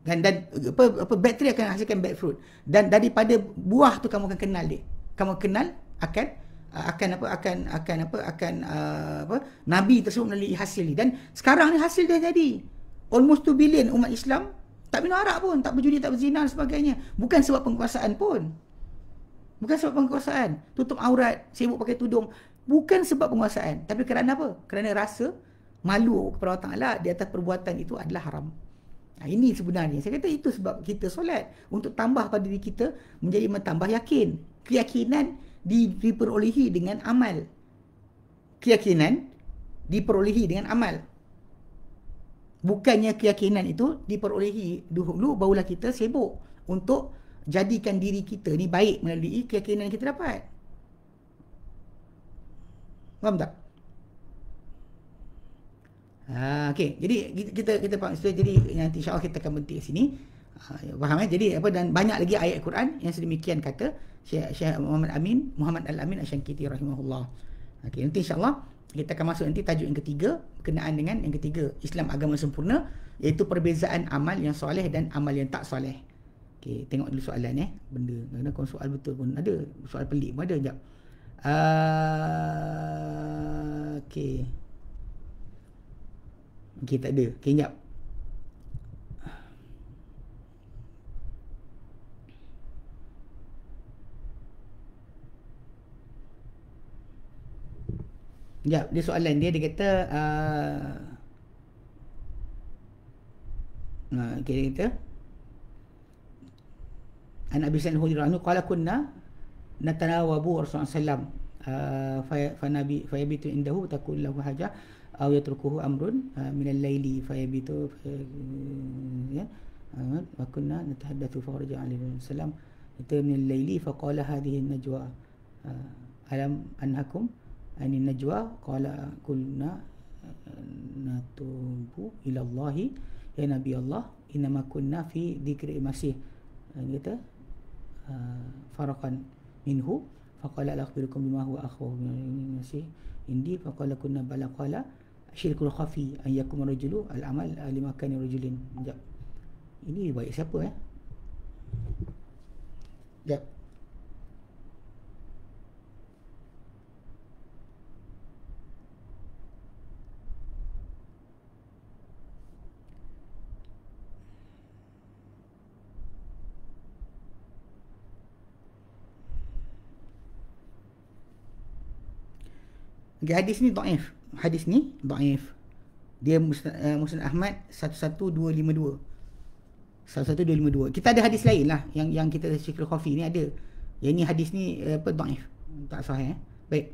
Dan bad tree akan hasilkan bad fruit. Dan daripada buah tu kamu akan kenal dia. Kamu kenal nabi tersebut melalui hasil ni. Dan sekarang ni hasil dah jadi. Almost 2 billion umat Islam tak minum arak pun, tak berjudi, tak berzina dan sebagainya. Bukan sebab penguasaan pun. Bukan sebab penguasaan. Tutup aurat, sibuk pakai tudung. Bukan sebab penguasaan. Tapi kerana apa? Kerana rasa malu kepada Allah Ta'ala di atas perbuatan itu adalah haram. Ini sebenarnya. Saya kata itu sebab kita solat. Untuk tambah pada diri kita menjadi mentambah yakin. Keyakinan diperolehi dengan amal. Keyakinan diperolehi dengan amal. Bukannya keyakinan itu diperolehi dulu barulah kita sibuk untuk jadikan diri kita ni baik melalui keyakinan yang kita dapat. Faham tak? Okey, jadi kita faham. Jadi nanti insya-Allah kita akan berhenti sini. Faham Jadi dan banyak lagi ayat Quran yang sedemikian kata Syekh Muhammad Al-Amin Asy-Syanqiti rahimahullah. Okey, nanti insya-Allah kita akan masuk nanti tajuk yang ketiga berkenaan dengan yang ketiga, Islam agama sempurna, iaitu perbezaan amal yang soleh dan amal yang tak soleh. Okey, tengok dulu soalan benda. Kadang-kadang soal betul pun ada, soal pelik pun ada. Jap. Okey. Okey, tak ada. Okey, jap. Sekejap, dia soalan dia kata okay, dia kata An Abi Sa'id Al-Khudri radhiyallahu anhu qala kunna natanawabu Rasulullah sallallahu fa nabi fa yabitu indahu takul lahu haja aw yatrukuhu amrun min al-laili fa yabitu ya wa kunna natahaddathu fa raja'a alaihi wasallam min al-laili fa qala hadhihi an-najwa alam anhakum ani najwa qala kunna natubu ila Allah ya nabi Allah inma kunna fi dzikri masih kata faraqan minhu faqala la akhbirukum bima huwa akhwahu min masih indi faqala kunna bala qala syirkul khafi an yakum rajulu al amal lima kan rajulin. Jap, ini baik siapa Jap. Okay, hadis ni dhaif. Hadis ni dhaif. Dia Musnad Ahmad 11252. 11252. Kita ada hadis lain lah yang kita Syikrul Khafi ni ada. Yang ni hadis ni dhaif. Tak sahih Baik.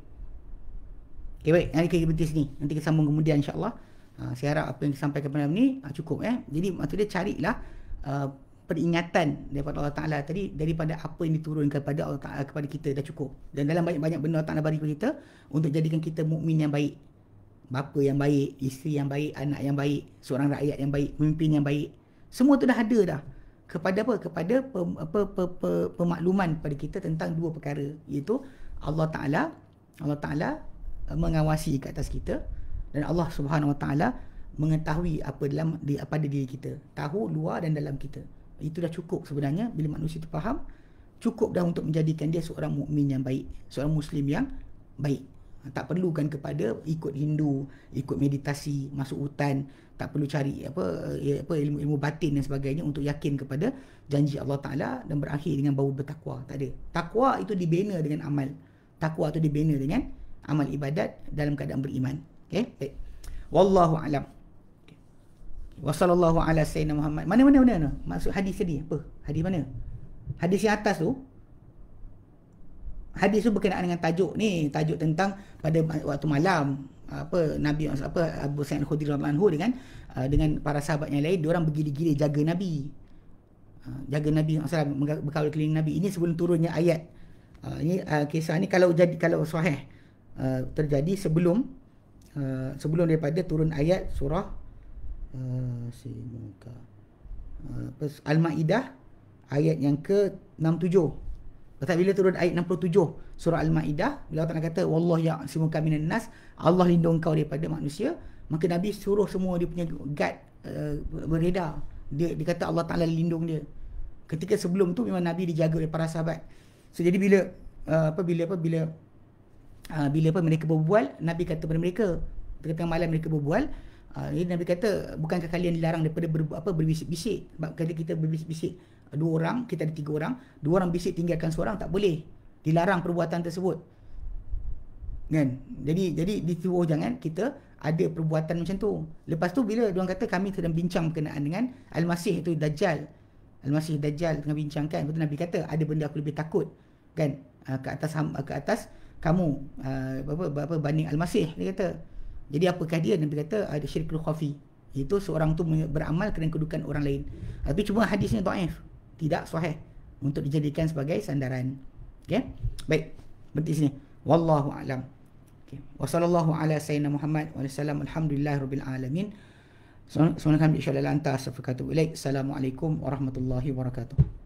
Okay, baik. Nanti kita berhenti sini. Nanti kita sambung kemudian insya-Allah. Saya harap apa yang disampaikan pada malam ni cukup Jadi maksud dia carilah peringatan daripada Allah Ta'ala tadi, daripada apa yang diturunkan kepada Allah Ta'ala kepada kita dah cukup. Dan dalam banyak-banyak benda Allah Ta'ala bagi kepada kita untuk jadikan kita mukmin yang baik, bapa yang baik, isteri yang baik, anak yang baik, seorang rakyat yang baik, pemimpin yang baik. Semua tu dah ada dah. Kepada apa? Kepada pemakluman pada kita tentang dua perkara, iaitu Allah Ta'ala mengawasi ke atas kita, dan Allah Subhanahu Wa Ta'ala mengetahui apa pada diri kita, tahu luar dan dalam kita. Itu dah cukup sebenarnya. Bila manusia itu faham, cukup dah untuk menjadikan dia seorang mukmin yang baik, seorang Muslim yang baik. Tak perlukan kepada ikut Hindu, ikut meditasi, masuk hutan, tak perlu cari ilmu-ilmu batin dan sebagainya untuk yakin kepada janji Allah Ta'ala dan berakhir dengan baru bertakwa. Tak ada. Takwa itu dibina dengan amal. Takwa itu dibina dengan amal ibadat dalam keadaan beriman. Okay? Baik. Wallahu a'lam. Wa sallallahu ala sayyidina Muhammad. Mana? Maksud hadis tadi apa? Hadis mana? Hadis yang atas tu. Hadis tu berkenaan dengan tajuk ni, tajuk tentang pada waktu malam Nabi Abu Sa'id Al-Khudri radhiyallahu anhu dengan para sahabat yang lain, diorang bergili-gili jaga Nabi. Jaga Nabi SAW, berkawal keliling Nabi. Ini sebelum turunnya ayat. Ini kisah ni kalau sahih terjadi sebelum daripada turun ayat surah Al-Ma'idah ayat yang ke-67. Lepas bila turun ayat 67 surah Al-Ma'idah, bila Allah Ta'ala kata wallahu ya'simuka minan nas, Allah lindung kau daripada manusia, maka Nabi suruh semua dia punya guard beredar. Dia kata Allah Ta'ala lindung dia. Ketika sebelum tu memang Nabi dijaga oleh para sahabat. So jadi bila mereka berbual, Nabi kata kepada mereka, tengah malam mereka berbual, Nabi kata, bukankah kalian dilarang daripada berbisik-bisik? Sebab kalau kita berbisik-bisik, dua orang, kita ada tiga orang, dua orang bisik tinggalkan seorang, tak boleh. Dilarang perbuatan tersebut. Kan? Jadi disuruh jangan kita ada perbuatan macam tu. Lepas tu bila diorang kata kami sedang bincang berkenaan dengan Al-Masih itu Dajjal. Al-Masih Dajjal tengah bincangkan. Lepas tu Nabi kata, ada benda aku lebih takut. Kan? Ke atas kamu banding Al-Masih, dia kata. Jadi apakah dia? Nabi kata ada syirkul khafi. Itu seorang tu beramal kerana kedudukan orang lain. Tapi cuma hadisnya dhaif, tidak sahih untuk dijadikan sebagai sandaran. Okey. Baik. Berhenti sini. Wallahu a'lam. Okey. Wa sallallahu ala sayyidina Muhammad wa sallam alhamdulillahirabbil alamin. Subhanaka wa bihamdika asyhadu an la ilaha illa anta astaghfiruka wa atubu ilaik. Assalamualaikum warahmatullahi wabarakatuh.